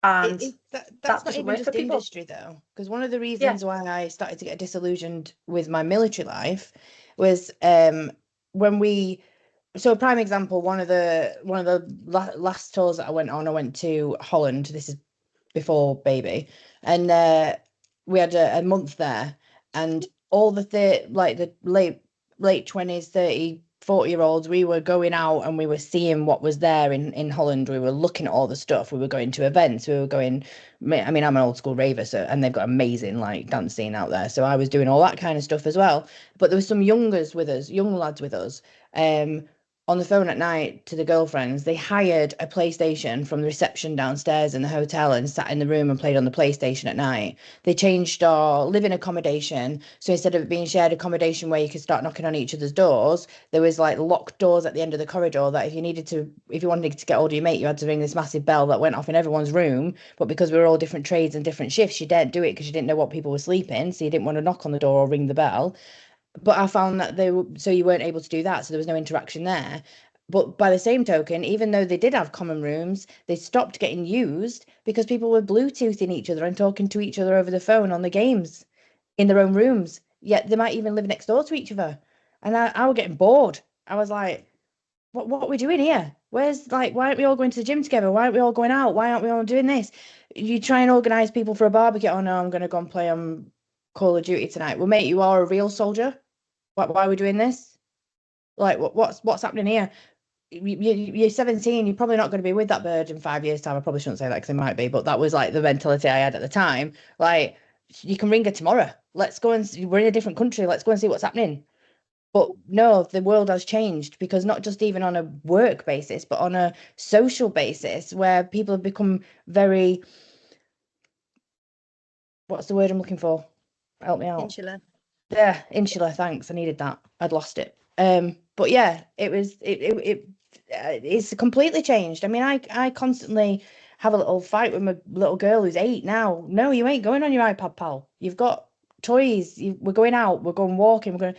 S4: And
S3: that's
S4: that
S3: not
S4: doesn't
S3: even
S4: work for
S3: just
S4: people.
S3: industry though, because one of the reasons why I started to get disillusioned with my military life was when we. So a prime example, one of the last tours that I went to Holland. This is before baby, and we had a month there, and all the late 20s, 30, 40-year-olds, we were going out and we were seeing what was there in Holland. We were looking at all the stuff. We were going to events. We were going. I mean, I'm an old school raver, so, and they've got amazing like dance scene out there. So I was doing all that kind of stuff as well. But there was some young lads with us. On the phone at night to the girlfriends. They hired a PlayStation from the reception downstairs in the hotel and sat in the room and played on the PlayStation at night. They changed our living accommodation. So instead of it being shared accommodation where you could start knocking on each other's doors, there was like locked doors at the end of the corridor that if you wanted to get hold of your mate, you had to ring this massive bell that went off in everyone's room. But because we were all different trades and different shifts, you daren't do it because you didn't know what people were sleeping. So you didn't want to knock on the door or ring the bell. But I found that so you weren't able to do that, so there was no interaction there. But by the same token, even though they did have common rooms, they stopped getting used because people were Bluetoothing each other and talking to each other over the phone on the games in their own rooms. Yet they might even live next door to each other. And I was getting bored. I was like, what are we doing here? Why aren't we all going to the gym together? Why aren't we all going out? Why aren't we all doing this? You try and organise people for a barbecue. Oh no, I'm going to go and play on Call of Duty tonight. Well, mate, you are a real soldier. Why are we doing this? Like, what's happening here? You're 17. You're probably not going to be with that bird in 5 years' time. I probably shouldn't say that because it might be, but that was like the mentality I had at the time. Like, you can ring her tomorrow. Let's go and we're in a different country. Let's go and see what's happening. But no, the world has changed because not just even on a work basis, but on a social basis where people have become very, what's the word I'm looking for? Help me out.
S6: Insular.
S3: Yeah, insular. Thanks. I needed that. I'd lost it. But yeah, it's completely changed. I mean, I constantly have a little fight with my little girl who's 8 now. No, you ain't going on your iPad, pal. You've got toys. We're going out. We're going walking. We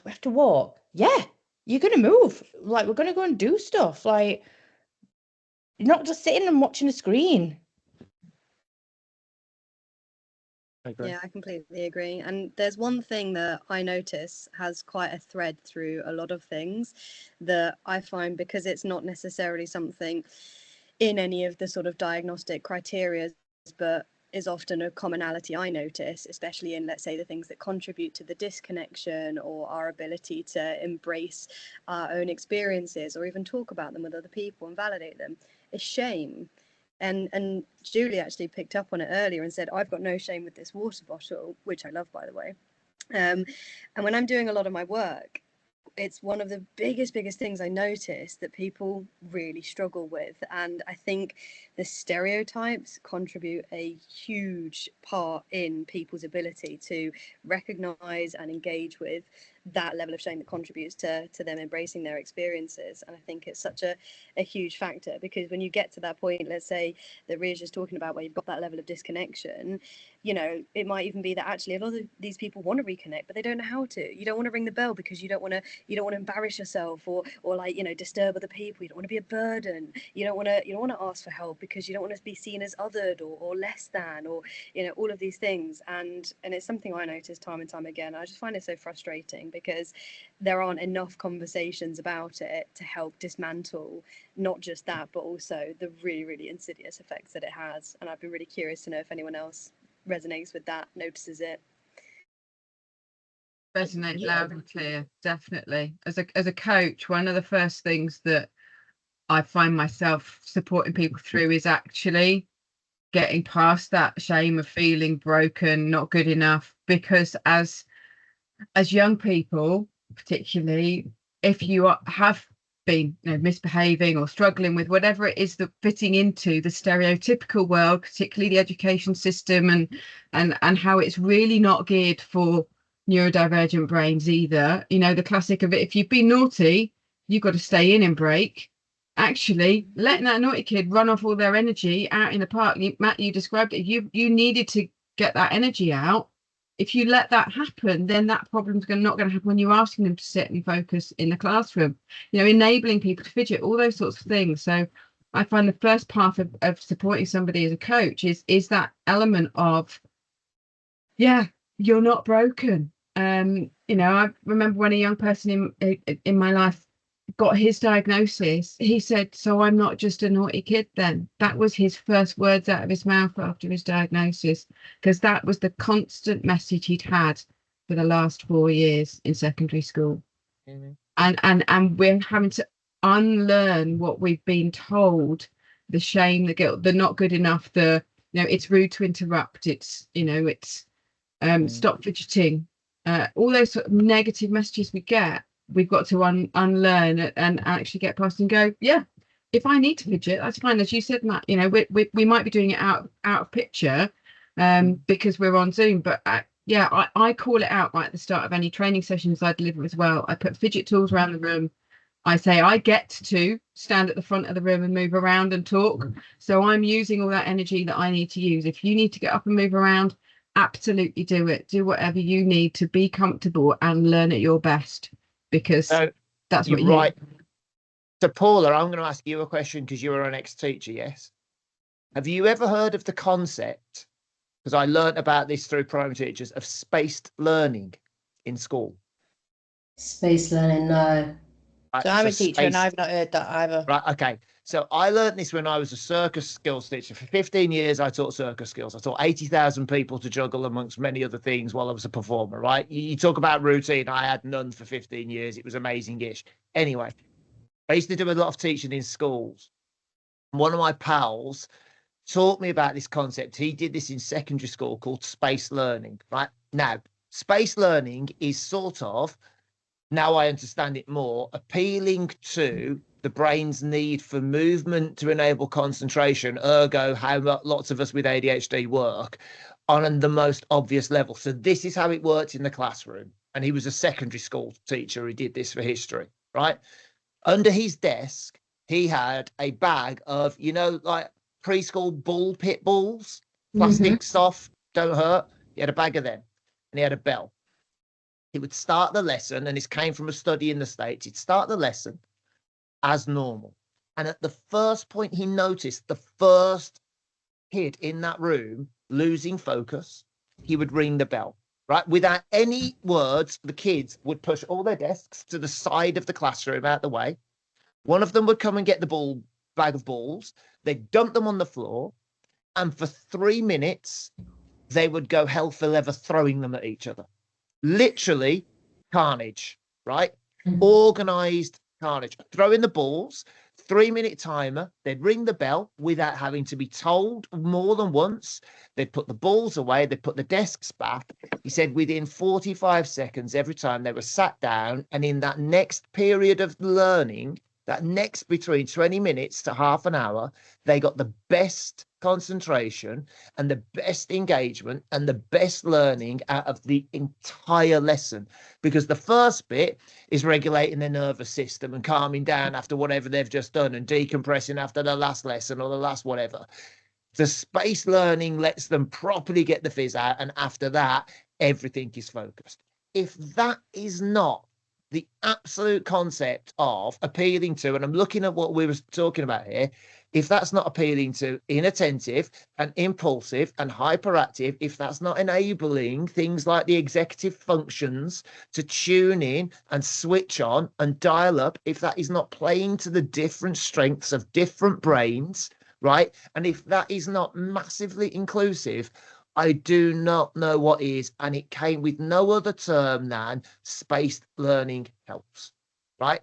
S3: have to walk. Yeah, you're gonna move. Like, we're gonna go and do stuff. Like, you're not just sitting and watching a screen.
S2: I agree.
S6: Yeah, I completely agree. And there's one thing that I notice has quite a thread through a lot of things that I find, because it's not necessarily something in any of the sort of diagnostic criteria, but is often a commonality I notice, especially in, let's say, the things that contribute to the disconnection or our ability to embrace our own experiences or even talk about them with other people and validate them, is shame. And Julie actually picked up on it earlier and said, I've got no shame with this water bottle, which I love, by the way. And when I'm doing a lot of my work, it's one of the biggest things I notice that people really struggle with. And I think the stereotypes contribute a huge part in people's ability to recognize and engage with that level of shame that contributes to them embracing their experiences. And I think it's such a huge factor, because when you get to that point, let's say that Ria's just talking about, where you've got that level of disconnection, you know, it might even be that actually a lot of these people want to reconnect, but they don't know how to. You don't want to ring the bell because you don't want to embarrass yourself or like, you know, disturb other people. You don't want to be a burden. You don't want to ask for help because you don't want to be seen as othered or less than, or, you know, all of these things. And it's something I notice time and time again. I just find it so frustrating because there aren't enough conversations about it to help dismantle not just that, but also the really, really insidious effects that it has. And I'd be really curious to know if anyone else resonates with that, notices it.
S1: Resonate loud and clear, definitely. As a coach, one of the first things that I find myself supporting people through is actually getting past that shame of feeling broken, not good enough, because as young people, particularly, if you have been, misbehaving or struggling with whatever it is that fitting into the stereotypical world, particularly the education system, and how it's really not geared for neurodivergent brains either. The classic of it, if you've been naughty, you've got to stay in and break. Actually, letting that naughty kid run off all their energy out in the park, Matt, you described it, you needed to get that energy out. If you let that happen, then that problem's not going to happen when you're asking them to sit and focus in the classroom. Enabling people to fidget, all those sorts of things. So I find the first part of supporting somebody as a coach is that element of, yeah, you're not broken. I remember when a young person in my life got his diagnosis, he said, "So I'm not just a naughty kid then." That was his first words out of his mouth after his diagnosis, because that was the constant message he'd had for the last 4 years in secondary school. Mm-hmm. And we're having to unlearn what we've been told, the shame, the guilt, the not good enough, it's rude to interrupt, it's stop fidgeting, all those sort of negative messages we get. We've got to unlearn and actually get past and go, yeah, if I need to fidget, that's fine. As you said, Matt, we might be doing it out of picture because we're on Zoom, but I call it out right at the start of any training sessions I deliver as well. I put fidget tools around the room. I say I get to stand at the front of the room and move around and talk. So I'm using all that energy that I need to use. If you need to get up and move around, absolutely do it. Do whatever you need to be comfortable and learn at your best. Because that's what you're right.
S2: So, Paula, I'm going to ask you a question because you're an ex-teacher, yes? Have you ever heard of the concept, because I learned about this through primary teachers, of spaced learning in school?
S5: Spaced learning, no.
S2: Right,
S3: so I'm a teacher and I've not heard that either.
S2: Right, okay. So I learned this when I was a circus skills teacher. For 15 years, I taught circus skills. I taught 80,000 people to juggle amongst many other things while I was a performer, right? You talk about routine. I had none for 15 years. It was amazing-ish. Anyway, I used to do a lot of teaching in schools. One of my pals taught me about this concept. He did this in secondary school called spaced learning, right? Now, spaced learning is sort of, now I understand it more, appealing to the brain's need for movement to enable concentration, ergo how lots of us with ADHD work, on the most obvious level. So this is how it worked in the classroom. And he was a secondary school teacher who did this for history, right? Under his desk, he had a bag of, like preschool ball pit balls, plastic, soft, don't hurt. He had a bag of them and he had a bell. He would start the lesson, and this came from a study in the States. He'd start the lesson as normal. And at the first point he noticed the first kid in that room losing focus, he would ring the bell, right? Without any words, the kids would push all their desks to the side of the classroom out the way. One of them would come and get the bag of balls. They'd dump them on the floor. And for 3 minutes, they would go hell for leather throwing them at each other. Literally carnage, right? Organized carnage. Throw in the balls, 3-minute timer. They'd ring the bell without having to be told more than once. They'd put the balls away. They'd put the desks back. He said within 45 seconds, every time they were sat down, and in that next period of learning, that next between 20 minutes to half an hour, they got the best concentration and the best engagement and the best learning out of the entire lesson, because the first bit is regulating their nervous system and calming down after whatever they've just done and decompressing after the last lesson or the last whatever. The spaced learning lets them properly get the fizz out, and after that everything is focused. If that is not the absolute concept of appealing to, and I'm looking at what we were talking about here, if that's not appealing to inattentive and impulsive and hyperactive, if that's not enabling things like the executive functions to tune in and switch on and dial up, if that is not playing to the different strengths of different brains, right? And if that is not massively inclusive, I do not know what is. And it came with no other term than spaced learning helps, right?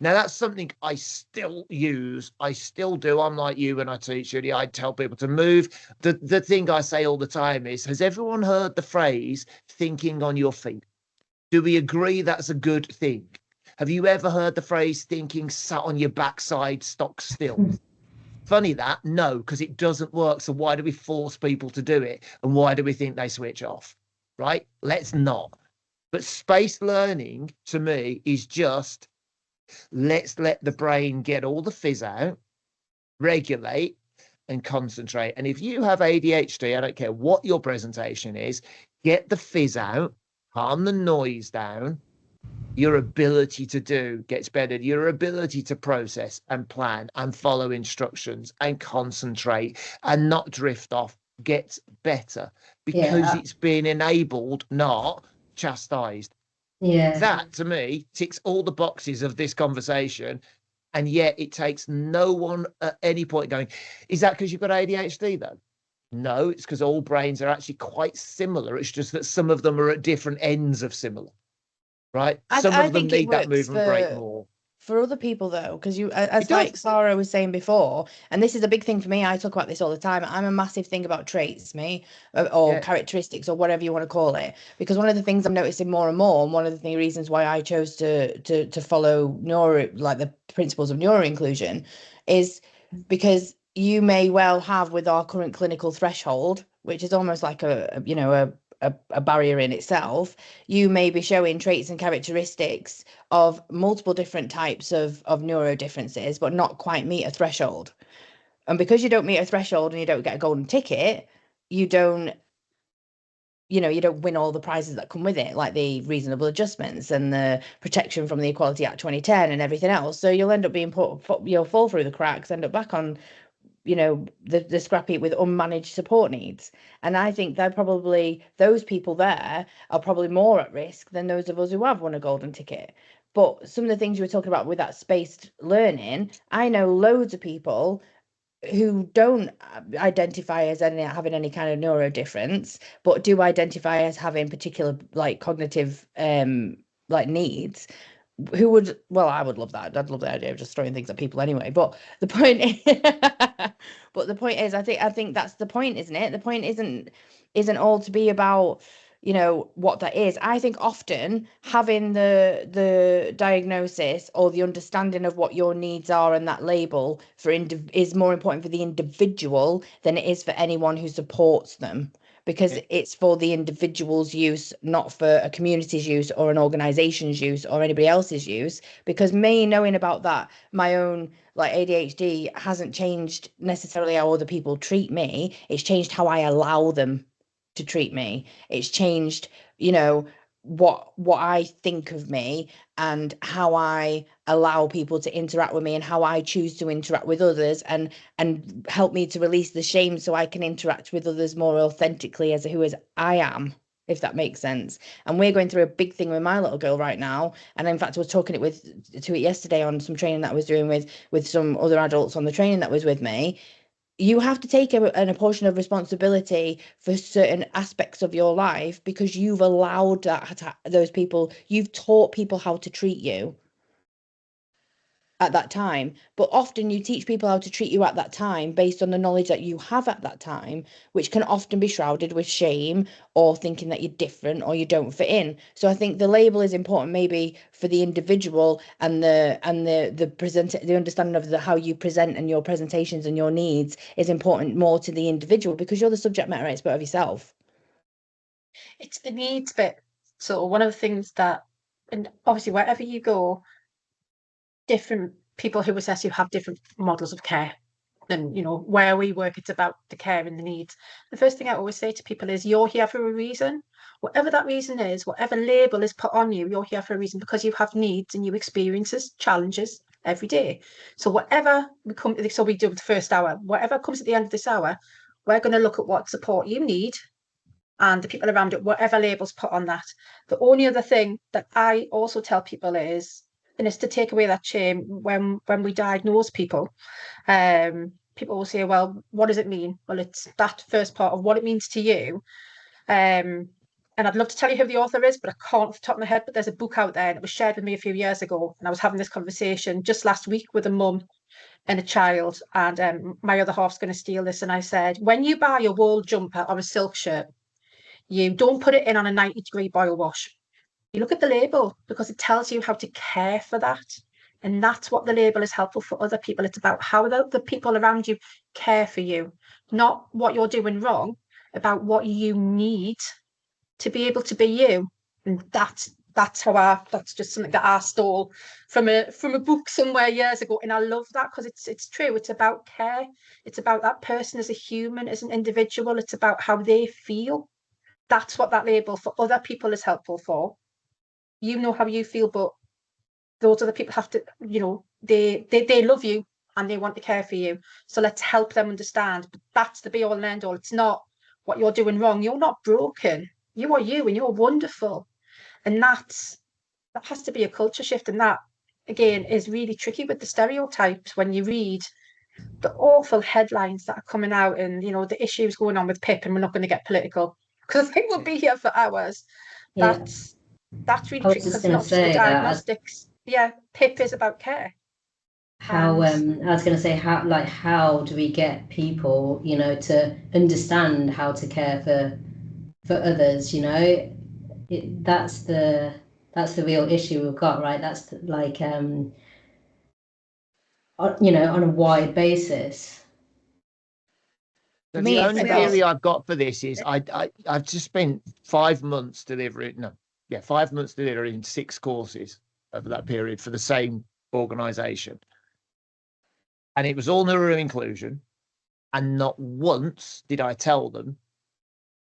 S2: Now, that's something I still use. I still do. I'm like you when I teach, Judy. I tell people to move. The thing I say all the time is, has everyone heard the phrase thinking on your feet? Do we agree that's a good thing? Have you ever heard the phrase thinking sat on your backside, stock still? Funny that? No, because it doesn't work. So why do we force people to do it? And why do we think they switch off? Right? Let's not. But spaced learning to me is just, let's let the brain get all the fizz out, regulate, and concentrate. And if you have ADHD, I don't care what your presentation is, get the fizz out, calm the noise down. Your ability to do gets better. Your ability to process and plan and follow instructions and concentrate and not drift off gets better because it's being enabled, not chastised.
S5: Yeah.
S2: That to me ticks all the boxes of this conversation, and yet it takes no one at any point going, is that because you've got ADHD though? No, it's because all brains are actually quite similar. It's just that some of them are at different ends of similar, right? Some
S3: I
S2: of them
S3: think it
S2: need that
S3: works
S2: movement break more.
S3: for other people though, because as
S2: It
S3: like
S2: does.
S3: Sarah was saying before, and this is a big thing for me, I talk about this all the time. I'm a massive thing about traits, or
S2: Yeah.
S3: characteristics, or whatever you want to call it. Because one of the things I'm noticing more and more, and one of the reasons why I chose to follow the principles of neuro inclusion, is because you may well have with our current clinical threshold, which is almost like a barrier in itself, you may be showing traits and characteristics of multiple different types of neuro differences, but not quite meet a threshold. And because you don't meet a threshold and you don't get a golden ticket, you don't win all the prizes that come with it, like the reasonable adjustments and the protection from the Equality Act 2010 and everything else. So you'll end up being you'll fall through the cracks, end up back on the scrap heap with unmanaged support needs. And I think those people there are probably more at risk than those of us who have won a golden ticket. But some of the things you were talking about with that spaced learning, I know loads of people who don't identify as having any kind of neuro difference, but do identify as having particular like cognitive needs, who would, well, I would love that. I'd love the idea of just throwing things at people anyway. But the point is, I think that's the point, isn't it? The point isn't all to be about what that is. I think often having the diagnosis or the understanding of what your needs are and that label is more important for the individual than it is for anyone who supports them, because it's for the individual's use, not for a community's use or an organization's use or anybody else's use. Because me knowing about that, my own like ADHD hasn't changed necessarily how other people treat me. It's changed how I allow them to treat me. It's changed, what I think of me and how I allow people to interact with me and how I choose to interact with others, and help me to release the shame so I can interact with others more authentically as I am, if that makes sense. And we're going through a big thing with my little girl right now. And in fact, I was talking to it yesterday on some training that I was doing with some other adults on the training that was with me. You have to take a portion of responsibility for certain aspects of your life because you've allowed those people, you've taught people how to treat you at that time. But often you teach people how to treat you at that time based on the knowledge that you have at that time, which can often be shrouded with shame or thinking that you're different or you don't fit in. So I think the label is important maybe for the individual, and the understanding of how you present and your presentations and your needs is important more to the individual, because you're the subject matter expert of yourself.
S4: It's the needs bit. So one of the things that, and obviously wherever you go, different people who assess you have different models of care. And where we work, it's about the care and the needs. The first thing I always say to people is, you're here for a reason. Whatever that reason is, whatever label is put on you, you're here for a reason, because you have needs and you experiences, challenges. every day. So whatever we come to, so we do the first hour, whatever comes at the end of this hour, we're going to look at what support you need and the people around it, whatever labels put on that. The only other thing that I also tell people is, and it's to take away that shame when we diagnose people. People will say, well, what does it mean? Well, it's that first part of what it means to you. And I'd love to tell you who the author is, but I can't off the top of my head. But there's a book out there, and it was shared with me a few years ago. And I was having this conversation just last week with a mum and a child. And my other half's going to steal this. And I said, when you buy a wool jumper or a silk shirt, you don't put it in on a 90-degree boil wash. You look at the label because it tells you how to care for that. And that's what the label is helpful for other people. It's about how the people around you care for you, not what you're doing wrong, about what you need to be able to be you. And that's just something that I stole from a book somewhere years ago. And I love that because it's true. It's about care. It's about that person as a human, as an individual. It's about how they feel. That's what that label for other people is helpful for. You know how you feel, but those other people have to, they love you and they want to care for you. So let's help them understand. But that's the be all and end all. It's not what you're doing wrong. You're not broken. You are you and you're wonderful. And that has to be a culture shift. And that, again, is really tricky with the stereotypes when you read the awful headlines that are coming out and, the issues going on with PIP, and we're not going to get political because I think we'll be here for hours.
S5: Yeah.
S4: That's really
S5: I was
S4: tricky
S5: just
S4: because
S5: going
S4: not
S5: to
S4: just the
S5: say that
S4: diagnostics. Yeah, PIP is about care.
S5: I was going to say how do we get people, to understand how to care for others, that's the real issue we've got, right? That's on a wide basis.
S2: So
S3: Me,
S2: the
S3: it's
S2: only
S3: about-
S2: theory I've got for this is I've just spent 5 months delivering 5 months delivering 6 courses over that period for the same organization. And it was all neuro inclusion. And not once did I tell them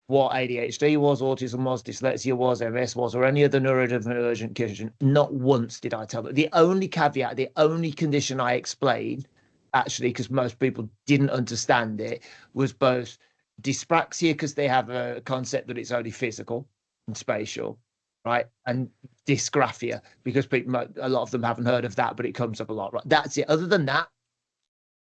S2: what ADHD was, autism was, dyslexia was, MS was, or any other neurodivergent condition. Not once did I tell them. The only caveat, the only condition I explained, actually, because most people didn't understand it, was both dyspraxia, because they have a concept that it's only physical and spatial, right? And dysgraphia, because a lot of them haven't heard of that, but it comes up a lot, right? That's it. Other than that,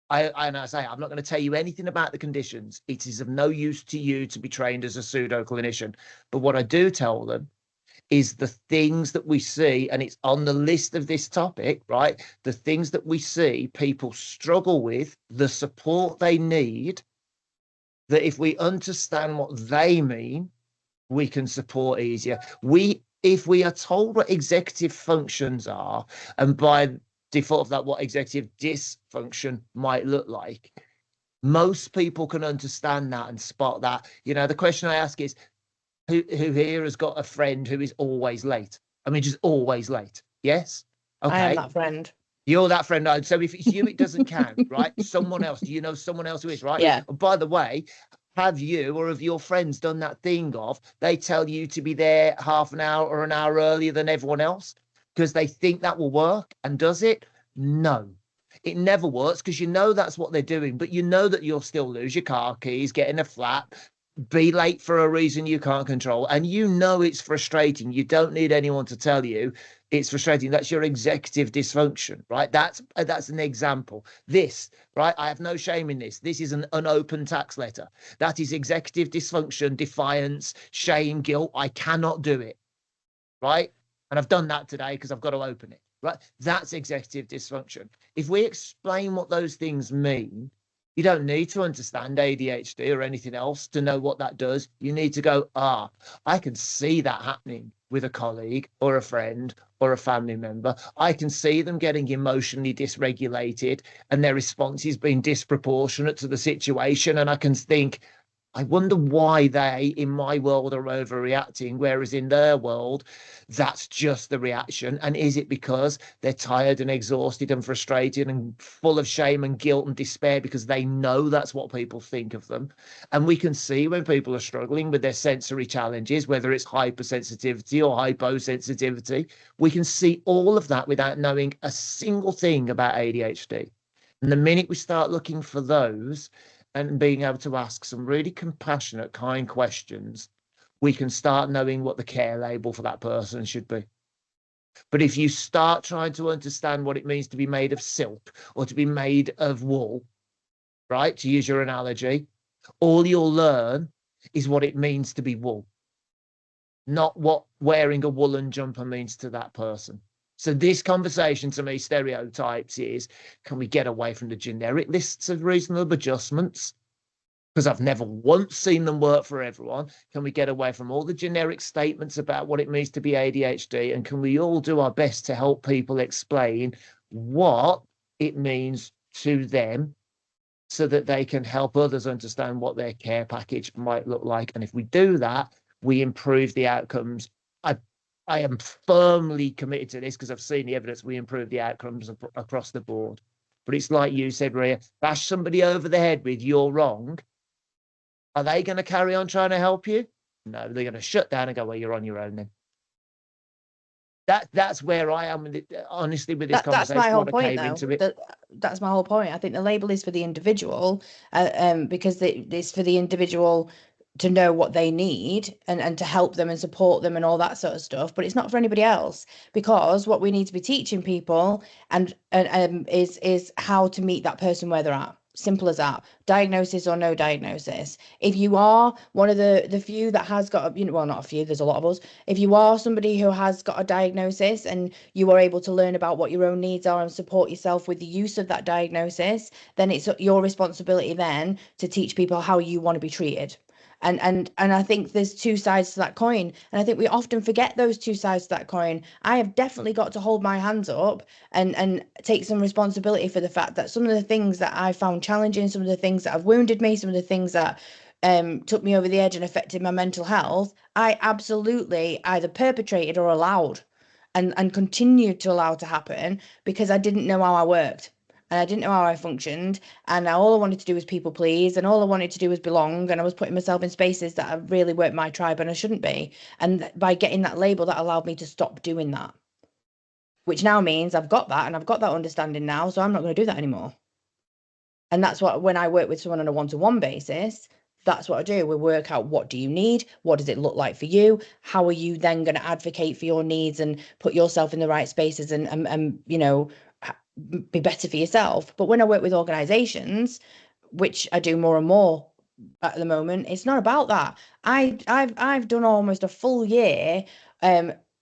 S2: I'm not going to tell you anything about the conditions. It is of no use to you to be trained as a pseudo clinician. But what I do tell them is the things that we see, and it's on the list of this topic, right? The things that we see people struggle with, the support they need, that if we understand what they mean, we can support easier. If we are told what executive functions are, and by default of that, what executive dysfunction might look like, most people can understand that and spot that. The question I ask is, who here has got a friend who is always late? I mean, just always late. Yes. Okay.
S3: I am that friend.
S2: You're that friend. So if it's you, it doesn't count, right? Someone else. Do you know someone else who is, right?
S3: Yeah.
S2: By the way, have you or have your friends done that thing of they tell you to be there half an hour or an hour earlier than everyone else because they think that will work? And does it? No. It never works because that's what they're doing, but that you'll still lose your car keys, get in a flat, be late for a reason you can't control. And it's frustrating. You don't need anyone to tell you it's frustrating. That's your executive dysfunction, right? That's an example. This, right? I have no shame in this. This is an unopened tax letter. That is executive dysfunction, defiance, shame, guilt. I cannot do it, right? And I've done that today because I've got to open it, right? That's executive dysfunction. If we explain what those things mean, you don't need to understand ADHD or anything else to know what that does. You need to go, I can see that happening with a colleague or a friend or a family member. I can see them getting emotionally dysregulated and their responses being disproportionate to the situation. And I can think, I wonder why they, in my world, are overreacting, whereas in their world, that's just the reaction. And is it because they're tired and exhausted and frustrated and full of shame and guilt and despair because they know that's what people think of them? And we can see when people are struggling with their sensory challenges, whether it's hypersensitivity or hyposensitivity, we can see all of that without knowing a single thing about ADHD. And the minute we start looking for those and being able to ask some really compassionate, kind questions, we can start knowing what the care label for that person should be. But if you start trying to understand what it means to be made of silk or to be made of wool, right, to use your analogy, all you'll learn is what it means to be wool, not what wearing a woolen jumper means to that person. So this conversation, to me, stereotypes, is, can we get away from the generic lists of reasonable adjustments? Because I've never once seen them work for everyone. Can we get away from all the generic statements about what it means to be ADHD? And can we all do our best to help people explain what it means to them so that they can help others understand what their care package might look like? And if we do that, we improve the outcomes. I am firmly committed to this because I've seen the evidence. We improve the outcomes across the board. But it's like you said, Ria, bash somebody over the head with "you're wrong." Are they going to carry on trying to help you? No, they're going to shut down and go, well, you're on your own then. That's where I am with it, honestly, with this conversation.
S3: That's my whole point, though. That's my whole point. I think the label is for the individual, because it's for the individual to know what they need and to help them and support them and all that sort of stuff. But it's not for anybody else, because what we need to be teaching people and is how to meet that person where they're at. Simple as that. Diagnosis or no diagnosis. If you are one of the few that has got well, not a few, there's a lot of us. If you are somebody who has got a diagnosis and you are able to learn about what your own needs are and support yourself with the use of that diagnosis, then it's your responsibility then to teach people how you want to be treated. And I think there's two sides to that coin. And I think we often forget those two sides to that coin. I have definitely got to hold my hands up and take some responsibility for the fact that some of the things that I found challenging, some of the things that have wounded me, some of the things that took me over the edge and affected my mental health, I absolutely either perpetrated or allowed and continued to allow to happen because I didn't know how I worked. And I didn't know how I functioned, and all I wanted to do was people please, and all I wanted to do was belong, and I was putting myself in spaces that really weren't my tribe and I shouldn't be. And by getting that label, that allowed me to stop doing that, which now means I've got that and I've got that understanding now, so I'm not going to do that anymore. And that's what, when I work with someone on a one-to-one basis, that's what I do. We work out, what do you need? What does it look like for you? How are you then going to advocate for your needs and put yourself in the right spaces and be better for yourself? But when I work with organizations, which I do more and more at the moment, it's not about that. I've done almost a full year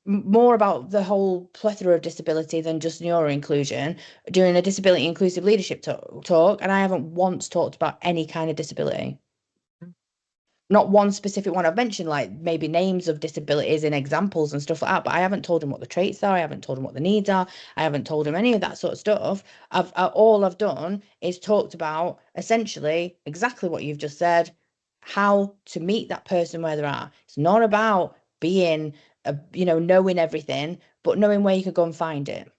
S3: more about the whole plethora of disability than just neuro inclusion, doing a disability inclusive leadership talk, and I haven't once talked about any kind of disability. Not one specific one. I've mentioned like maybe names of disabilities and examples and stuff like that, but I haven't told them what the traits are. I haven't told them what the needs are. I haven't told them any of that sort of stuff. All I've done is talked about essentially exactly what you've just said, how to meet that person where they're at. It's not about being, knowing everything, but knowing where you could go and find it.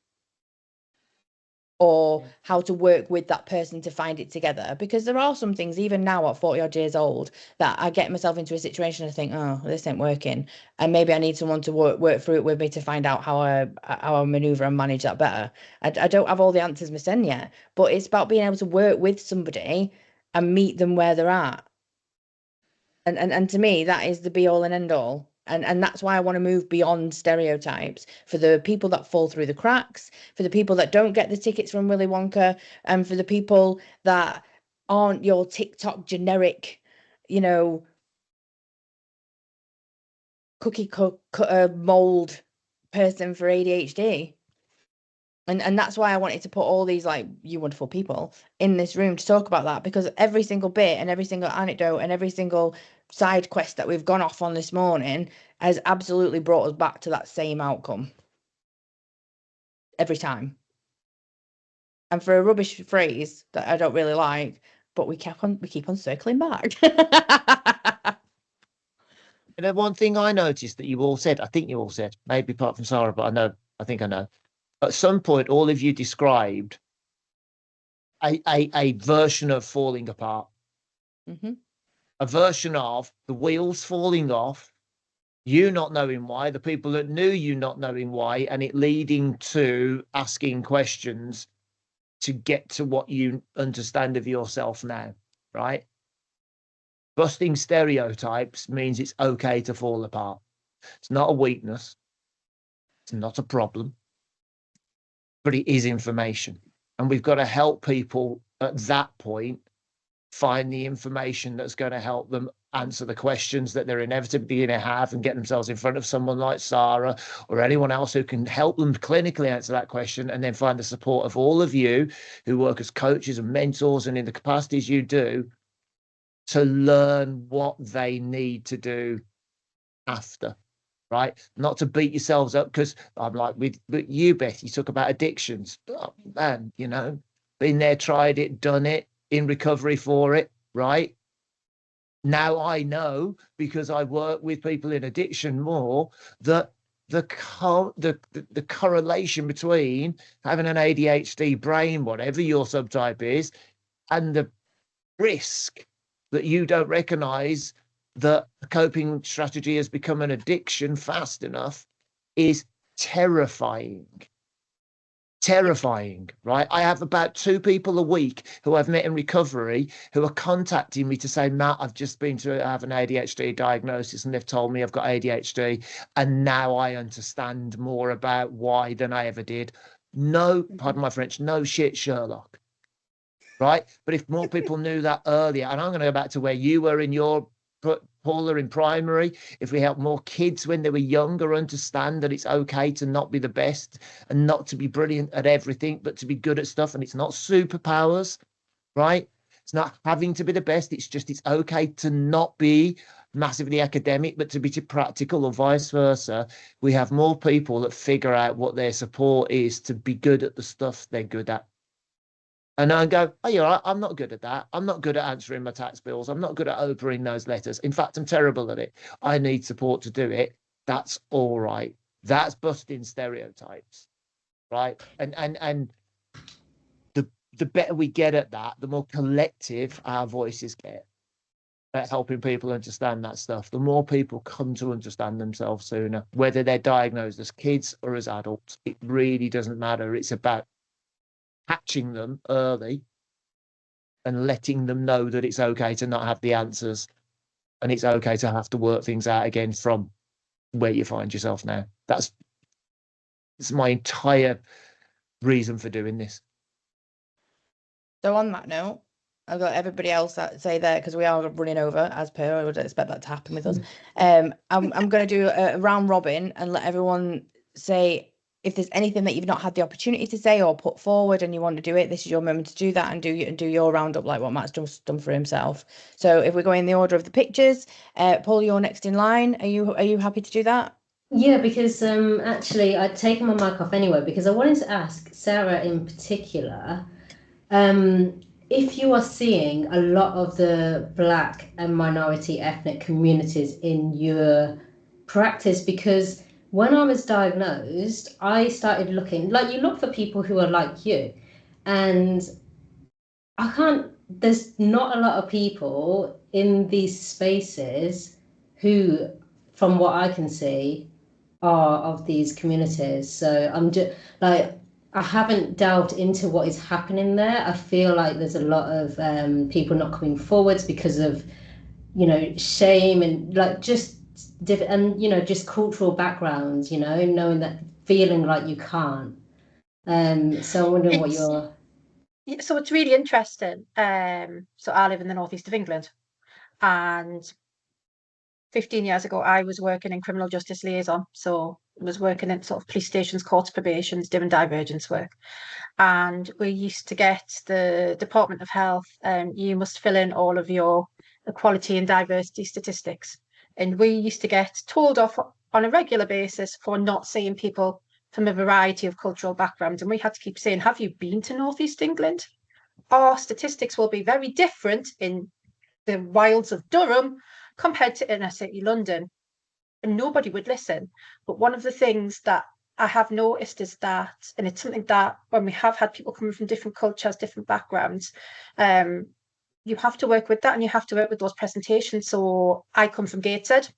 S3: Or how to work with that person to find it together. Because there are some things, even now at 40 odd years old, that I get myself into a situation and I think, oh, this ain't working. And maybe I need someone to work through it with me to find out how I maneuver and manage that better. I don't have all the answers myself yet, but it's about being able to work with somebody and meet them where they're at. And to me, that is the be all and end all. And that's why I want to move beyond stereotypes, for the people that fall through the cracks, for the people that don't get the tickets from Willy Wonka, and for the people that aren't your TikTok generic, cookie cutter mold person for ADHD. And that's why I wanted to put all these, like, you wonderful people in this room to talk about that, because every single bit and every single anecdote and every single side quest that we've gone off on this morning has absolutely brought us back to that same outcome every time. And for a rubbish phrase that I don't really like, but we keep on circling back.
S2: And then one thing I noticed that you all said, I think you all said, maybe apart from Sarah, but I think I know. At some point, all of you described a version of falling apart.
S3: Mm-hmm.
S2: A version of the wheels falling off, you not knowing why, the people that knew you not knowing why, and it leading to asking questions to get to what you understand of yourself now, right? Busting stereotypes means it's okay to fall apart. It's not a weakness. It's not a problem, but it is information. And we've got to help people at that point find the information that's going to help them answer the questions that they're inevitably going to have and get themselves in front of someone like Sarah or anyone else who can help them clinically answer that question, and then find the support of all of you who work as coaches and mentors and in the capacities you do to learn what they need to do after, right? Not to beat yourselves up, because I'm like with you, Beth, you talk about addictions. Oh, man, you know, been there, tried it, done it, in recovery for it, right? Now I know, because I work with people in addiction more, that the correlation between having an ADHD brain, whatever your subtype is, and the risk that you don't recognize that a coping strategy has become an addiction fast enough is terrifying. Terrifying, right? I have about 2 people a week who I've met in recovery who are contacting me to say, Matt, I've just been to have an ADHD diagnosis and they've told me I've got ADHD, and now I understand more about why than I ever did. No, pardon my French, no shit, Sherlock. Right? But if more people knew that earlier, and I'm going to go back to where you were in your, Paula, in primary, if we help more kids when they were younger understand that it's okay to not be the best and not to be brilliant at everything, but to be good at stuff, and it's not superpowers, right? It's not having to be the best. It's just, it's okay to not be massively academic, but to be practical, or vice versa. We have more people that figure out what their support is to be good at the stuff they're good at. And I go, oh, yeah, I'm not good at that. I'm not good at answering my tax bills. I'm not good at opening those letters. In fact, I'm terrible at it. I need support to do it. That's all right. That's busting stereotypes, right? And the better we get at that, the more collective our voices get at helping people understand that stuff. The more people come to understand themselves sooner, whether they're diagnosed as kids or as adults. It really doesn't matter. It's about catching them early and letting them know that it's okay to not have the answers, and it's okay to have to work things out again from where you find yourself now. It's my entire reason for doing this.
S3: So on that note, I've got everybody else that say there, because we are running over as per. I would expect that to happen with us. I'm going to do a round robin and let everyone say if there's anything that you've not had the opportunity to say or put forward and you want to do it. This is your moment to do that and do your roundup like what Matt's just done for himself. So if we're going in the order of the pictures, Paul, you're next in line. Are you happy to do that?
S5: Yeah, because actually I'd taken my mic off anyway, because I wanted to ask Sarah in particular, if you are seeing a lot of the Black and minority ethnic communities in your practice, because when I was diagnosed, I started looking, like you look for people who are like you, and there's not a lot of people in these spaces who, from what I can see, are of these communities. So I'm just like, I haven't delved into what is happening there. I feel like there's a lot of people not coming forwards because of, shame and like just different, and just cultural backgrounds, knowing that, feeling like you can't. So I'm wondering what you're.
S4: So it's really interesting. So I live in the northeast of England, and 15 years ago, I was working in criminal justice liaison. So I was working in sort of police stations, courts, probations, doing divergence work. And we used to get the Department of Health, you must fill in all of your equality and diversity statistics. And we used to get told off on a regular basis for not seeing people from a variety of cultural backgrounds. And we had to keep saying, have you been to Northeast England? our statistics will be very different in the wilds of Durham compared to inner city London. And nobody would listen. But one of the things that I have noticed is that, and it's something that when we have had people coming from different cultures, different backgrounds, you have to work with that and you have to work with those presentations. So I come from Gateshead.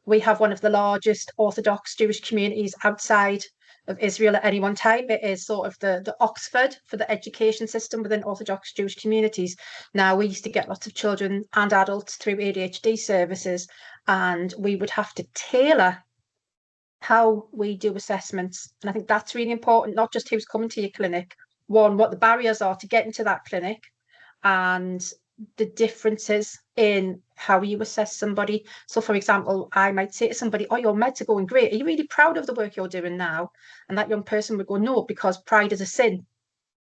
S4: We have one of the largest Orthodox Jewish communities outside of Israel at any one time. It is sort of the Oxford for the education system within Orthodox Jewish communities. Now, we used to get lots of children and adults through ADHD services, and we would have to tailor how we do assessments. And I think that's really important, not just who's coming to your clinic, one, what the barriers are to get into that clinic, and the differences in how you assess somebody. So, for example, I might say to somebody, oh, your meds are going great. Are you really proud of the work you're doing now? And that young person would go, no, because pride is a sin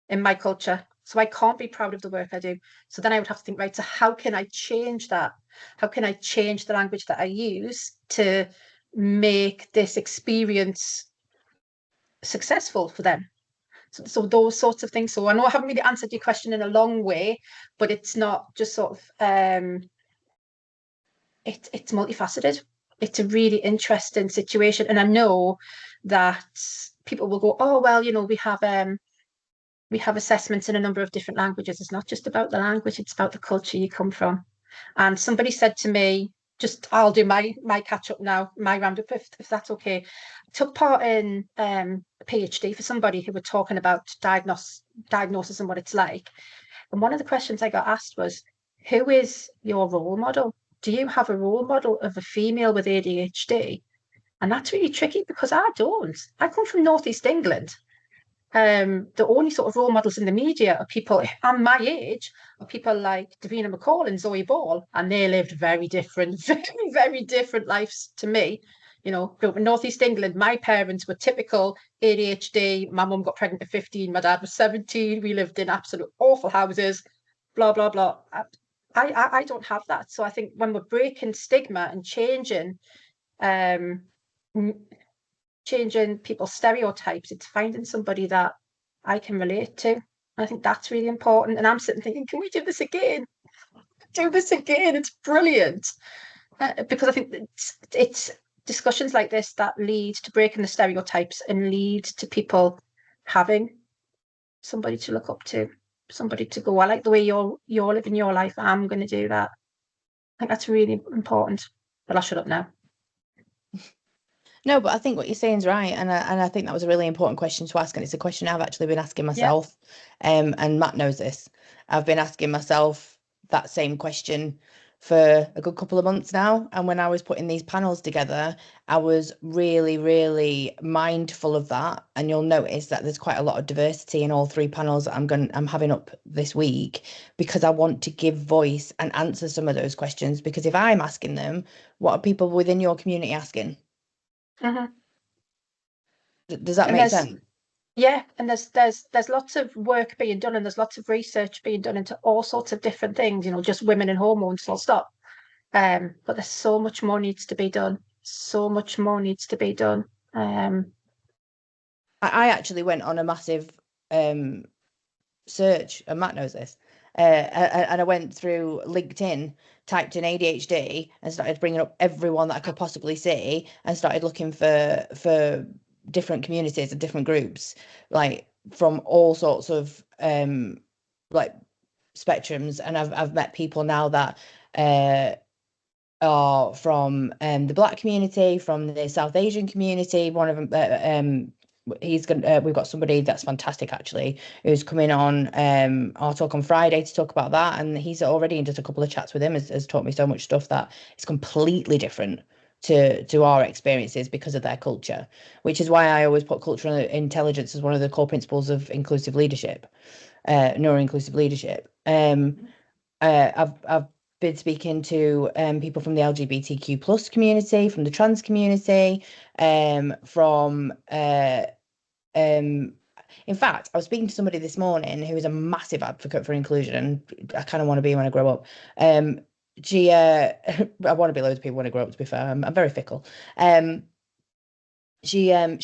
S4: in my culture. So I can't be proud of the work I do. So then I would have to think, right, so how can I change that? How can I change the language that I use to make this experience successful for them? So those sorts of things. So I know I haven't really answered your question in a long way, but it's not just sort of it's multifaceted. It's a really interesting situation, and I know that people will go, oh well, you know, we have assessments in a number of different languages. It's not just about the language; it's about the culture you come from. And somebody said to me, just I'll do my catch up now, my roundup if that's okay. I took part in a PhD for somebody who were talking about diagnosis and what it's like. And one of the questions I got asked was, who is your role model? Do you have a role model of a female with ADHD? And that's really tricky because I don't. I come from Northeast England. The only sort of role models in the media are people and my age are people like Davina McCall and Zoe Ball, and they lived very different, very, very different lives to me. You know, grew up in Northeast England. My parents were typical ADHD. My mum got pregnant at 15. My dad was 17. We lived in absolute awful houses. Blah blah blah. I don't have that. So I think when we're breaking stigma and um, changing people's stereotypes, it's finding somebody that I can relate to. I think that's really important. And I'm sitting thinking, can we do this again? Do this again. It's brilliant. Because I think it's discussions like this that lead to breaking the stereotypes and lead to people having somebody to look up to, somebody to go, I like the way you're living your life. I'm going to do that. I think that's really important. But I'll shut up now.
S3: No, but I think what you're saying is right, and I think that was a really important question to ask, and it's a question I've actually been asking myself. And Matt knows this. I've been asking myself that same question for a good couple of months now, and when I was putting these panels together, I was really, really mindful of that. And you'll notice that there's quite a lot of diversity in all three panels that I'm having up this week, because I want to give voice and answer some of those questions. Because if I'm asking them, what are people within your community asking? Does that make sense?
S4: Yeah, and there's lots of work being done, and there's lots of research being done into all sorts of different things, you know, just women and hormones, full stop. But there's so much more needs to be done. So much more needs to be done.
S3: I actually went on a massive search, and Matt knows this, and I went through LinkedIn, typed in ADHD, and started bringing up everyone that I could possibly see, and started looking for different communities and different groups, like from all sorts of like spectrums. And I've met people now that are from the Black community, from the South Asian community. One of them, we've got somebody that's fantastic actually, who's coming on our talk on Friday to talk about that, and he's already in just a couple of chats with him has taught me so much stuff that it's completely different to our experiences because of their culture, which is why I always put cultural intelligence as one of the core principles of inclusive leadership, neuro-inclusive leadership. I've been speaking to people from the LGBTQ plus community, from the trans community, from in fact, I was speaking to somebody this morning who is a massive advocate for inclusion, and I kind of want to be when I grow up. I want to be loads of people when I grow up, to be fair. I'm very fickle. She's a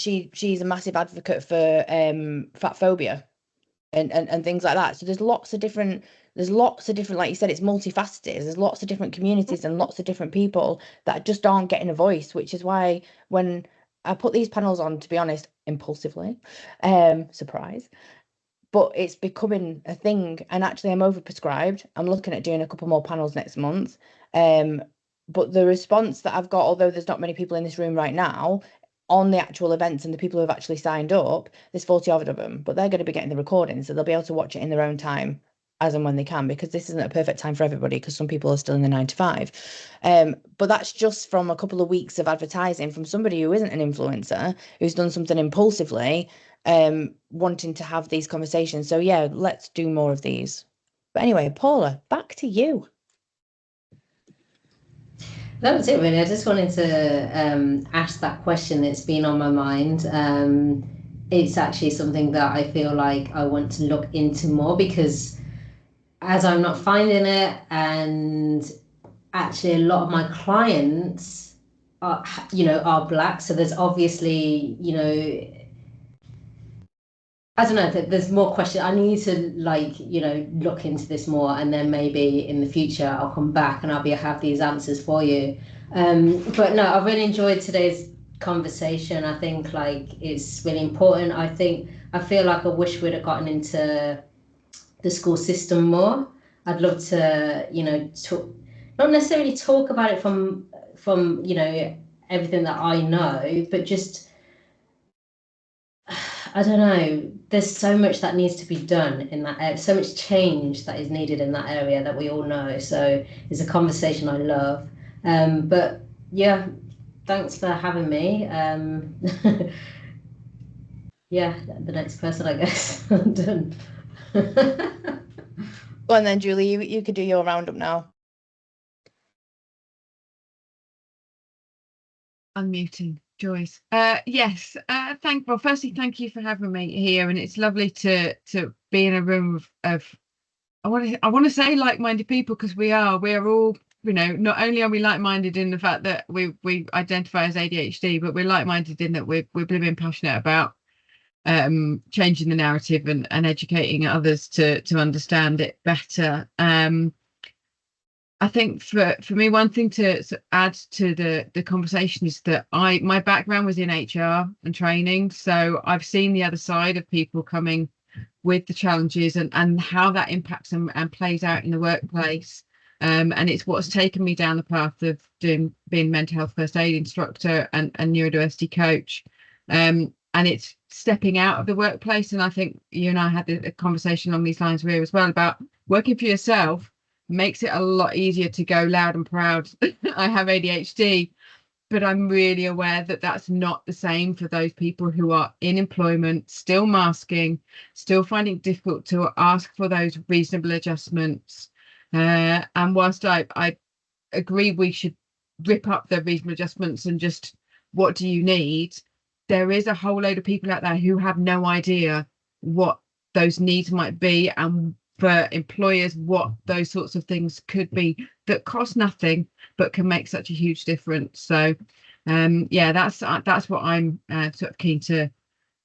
S3: massive advocate for fat phobia. and things like that. So there's lots of different, like you said, it's multifaceted. There's lots of different communities and lots of different people that just aren't getting a voice, which is why when I put these panels on, to be honest, impulsively, surprise, but it's becoming a thing. And actually I'm overprescribed. I'm looking at doing a couple more panels next month. But the response that I've got, although there's not many people in this room right now, on the actual events and the people who have actually signed up, there's 40 odd of them, but they're going to be getting the recording, so they'll be able to watch it in their own time as and when they can, because this isn't a perfect time for everybody, because some people are still in the 9 to 5. But that's just from a couple of weeks of advertising from somebody who isn't an influencer, who's done something impulsively, wanting to have these conversations. So yeah, let's do more of these. But anyway, Paula, back to you.
S5: That was it, really. I just wanted to ask that question that's been on my mind. It's actually something that I feel like I want to look into more, because as I'm not finding it, and actually a lot of my clients are, are Black. So there's obviously, I don't know, there's more questions. I need to look into this more, and then maybe in the future I'll come back and have these answers for you. But no, I've really enjoyed today's conversation. I think it's really important. I feel like I wish we'd have gotten into the school system more. I'd love to, not necessarily talk about it from everything that I know, but just, I don't know, there's so much that needs to be done in that area, so much change that is needed in that area that we all know. So it's a conversation I love. But yeah, thanks for having me. Yeah, the next person, I guess. I'm done.
S3: Go on then, Julie, you could do your roundup now.
S1: Unmuting. Joyce. Yes. Firstly, thank you for having me here, and it's lovely to be in a room of I want to say like-minded people, because we are all, not only are we like-minded in the fact that we identify as ADHD, but we're like-minded in that we're blooming passionate about changing the narrative and educating others to understand it better. I think for me, one thing to add to the conversation is that my background was in HR and training, so I've seen the other side of people coming with the challenges and how that impacts and plays out in the workplace. And it's what's taken me down the path of being mental health first aid instructor and neurodiversity coach. And it's stepping out of the workplace. And I think you and I had a conversation along these lines here as well about working for yourself makes it a lot easier to go loud and proud. I have ADHD, but I'm really aware that that's not the same for those people who are in employment, still masking, still finding it difficult to ask for those reasonable adjustments. And whilst I agree we should rip up the reasonable adjustments and just, what do you need? There is a whole load of people out there who have no idea what those needs might be, and for employers what those sorts of things could be that cost nothing but can make such a huge difference. So yeah, that's what I'm sort of keen to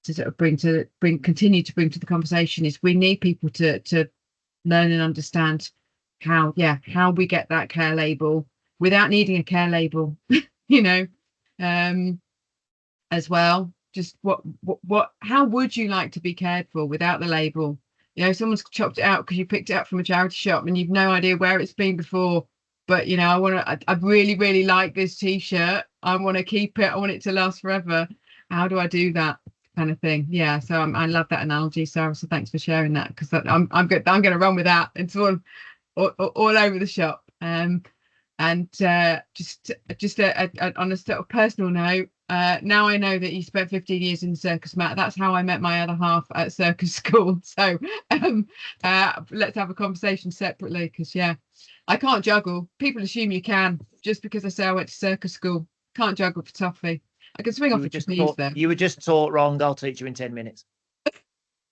S1: sort of continue to bring to the conversation, is we need people to learn and understand how we get that care label without needing a care label, as well. Just how would you like to be cared for without the label? Someone's chopped it out because you picked it up from a charity shop and you've no idea where it's been before, but I really, really like this t-shirt. I want to keep it. I want it to last forever. How do I do that kind of thing? Yeah. So I love that analogy, Sarah. So thanks for sharing that, because I'm going to run with that. It's all over the shop. And just on a sort of personal note, now I know that you spent 15 years in the circus, Matt. That's how I met my other half at circus school. So let's have a conversation separately, because I can't juggle. People assume you can just because I say I went to circus school. Can't juggle for toffee. I can swing off a trapeze though.
S2: You were just taught wrong. I'll teach you in 10 minutes.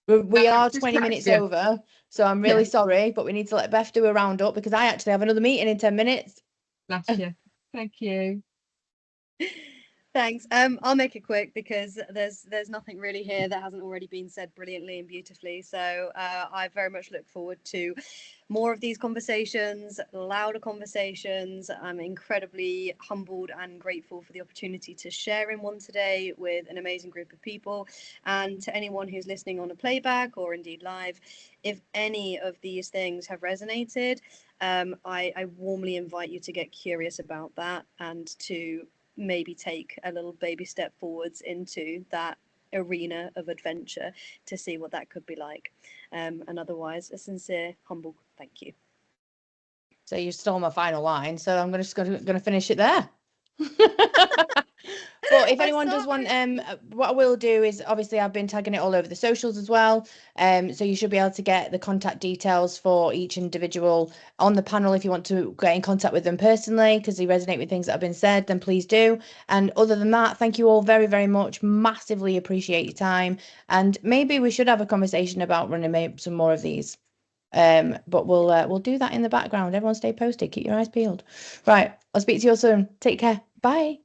S3: We are 20 minutes over, so I'm really sorry, but we need to let Beth do a roundup, because I actually have another meeting in 10 minutes.
S1: Last year. Thank you.
S6: Thanks. I'll make it quick because there's nothing really here that hasn't already been said brilliantly and beautifully. So I very much look forward to more of these conversations, louder conversations. I'm incredibly humbled and grateful for the opportunity to share in one today with an amazing group of people. And to anyone who's listening on a playback or indeed live, if any of these things have resonated, I warmly invite you to get curious about that and to maybe take a little baby step forwards into that arena of adventure to see what that could be like. And otherwise, a sincere, humble thank you.
S3: So you stole my final line, so I'm just going to finish it there. But if anyone does want, what I will do is obviously I've been tagging it all over the socials as well. So you should be able to get the contact details for each individual on the panel. If you want to get in contact with them personally because they resonate with things that have been said, then please do. And other than that, thank you all very, very much. Massively appreciate your time. And maybe we should have a conversation about running some more of these. But we'll do that in the background. Everyone stay posted. Keep your eyes peeled. Right. I'll speak to you all soon. Take care. Bye.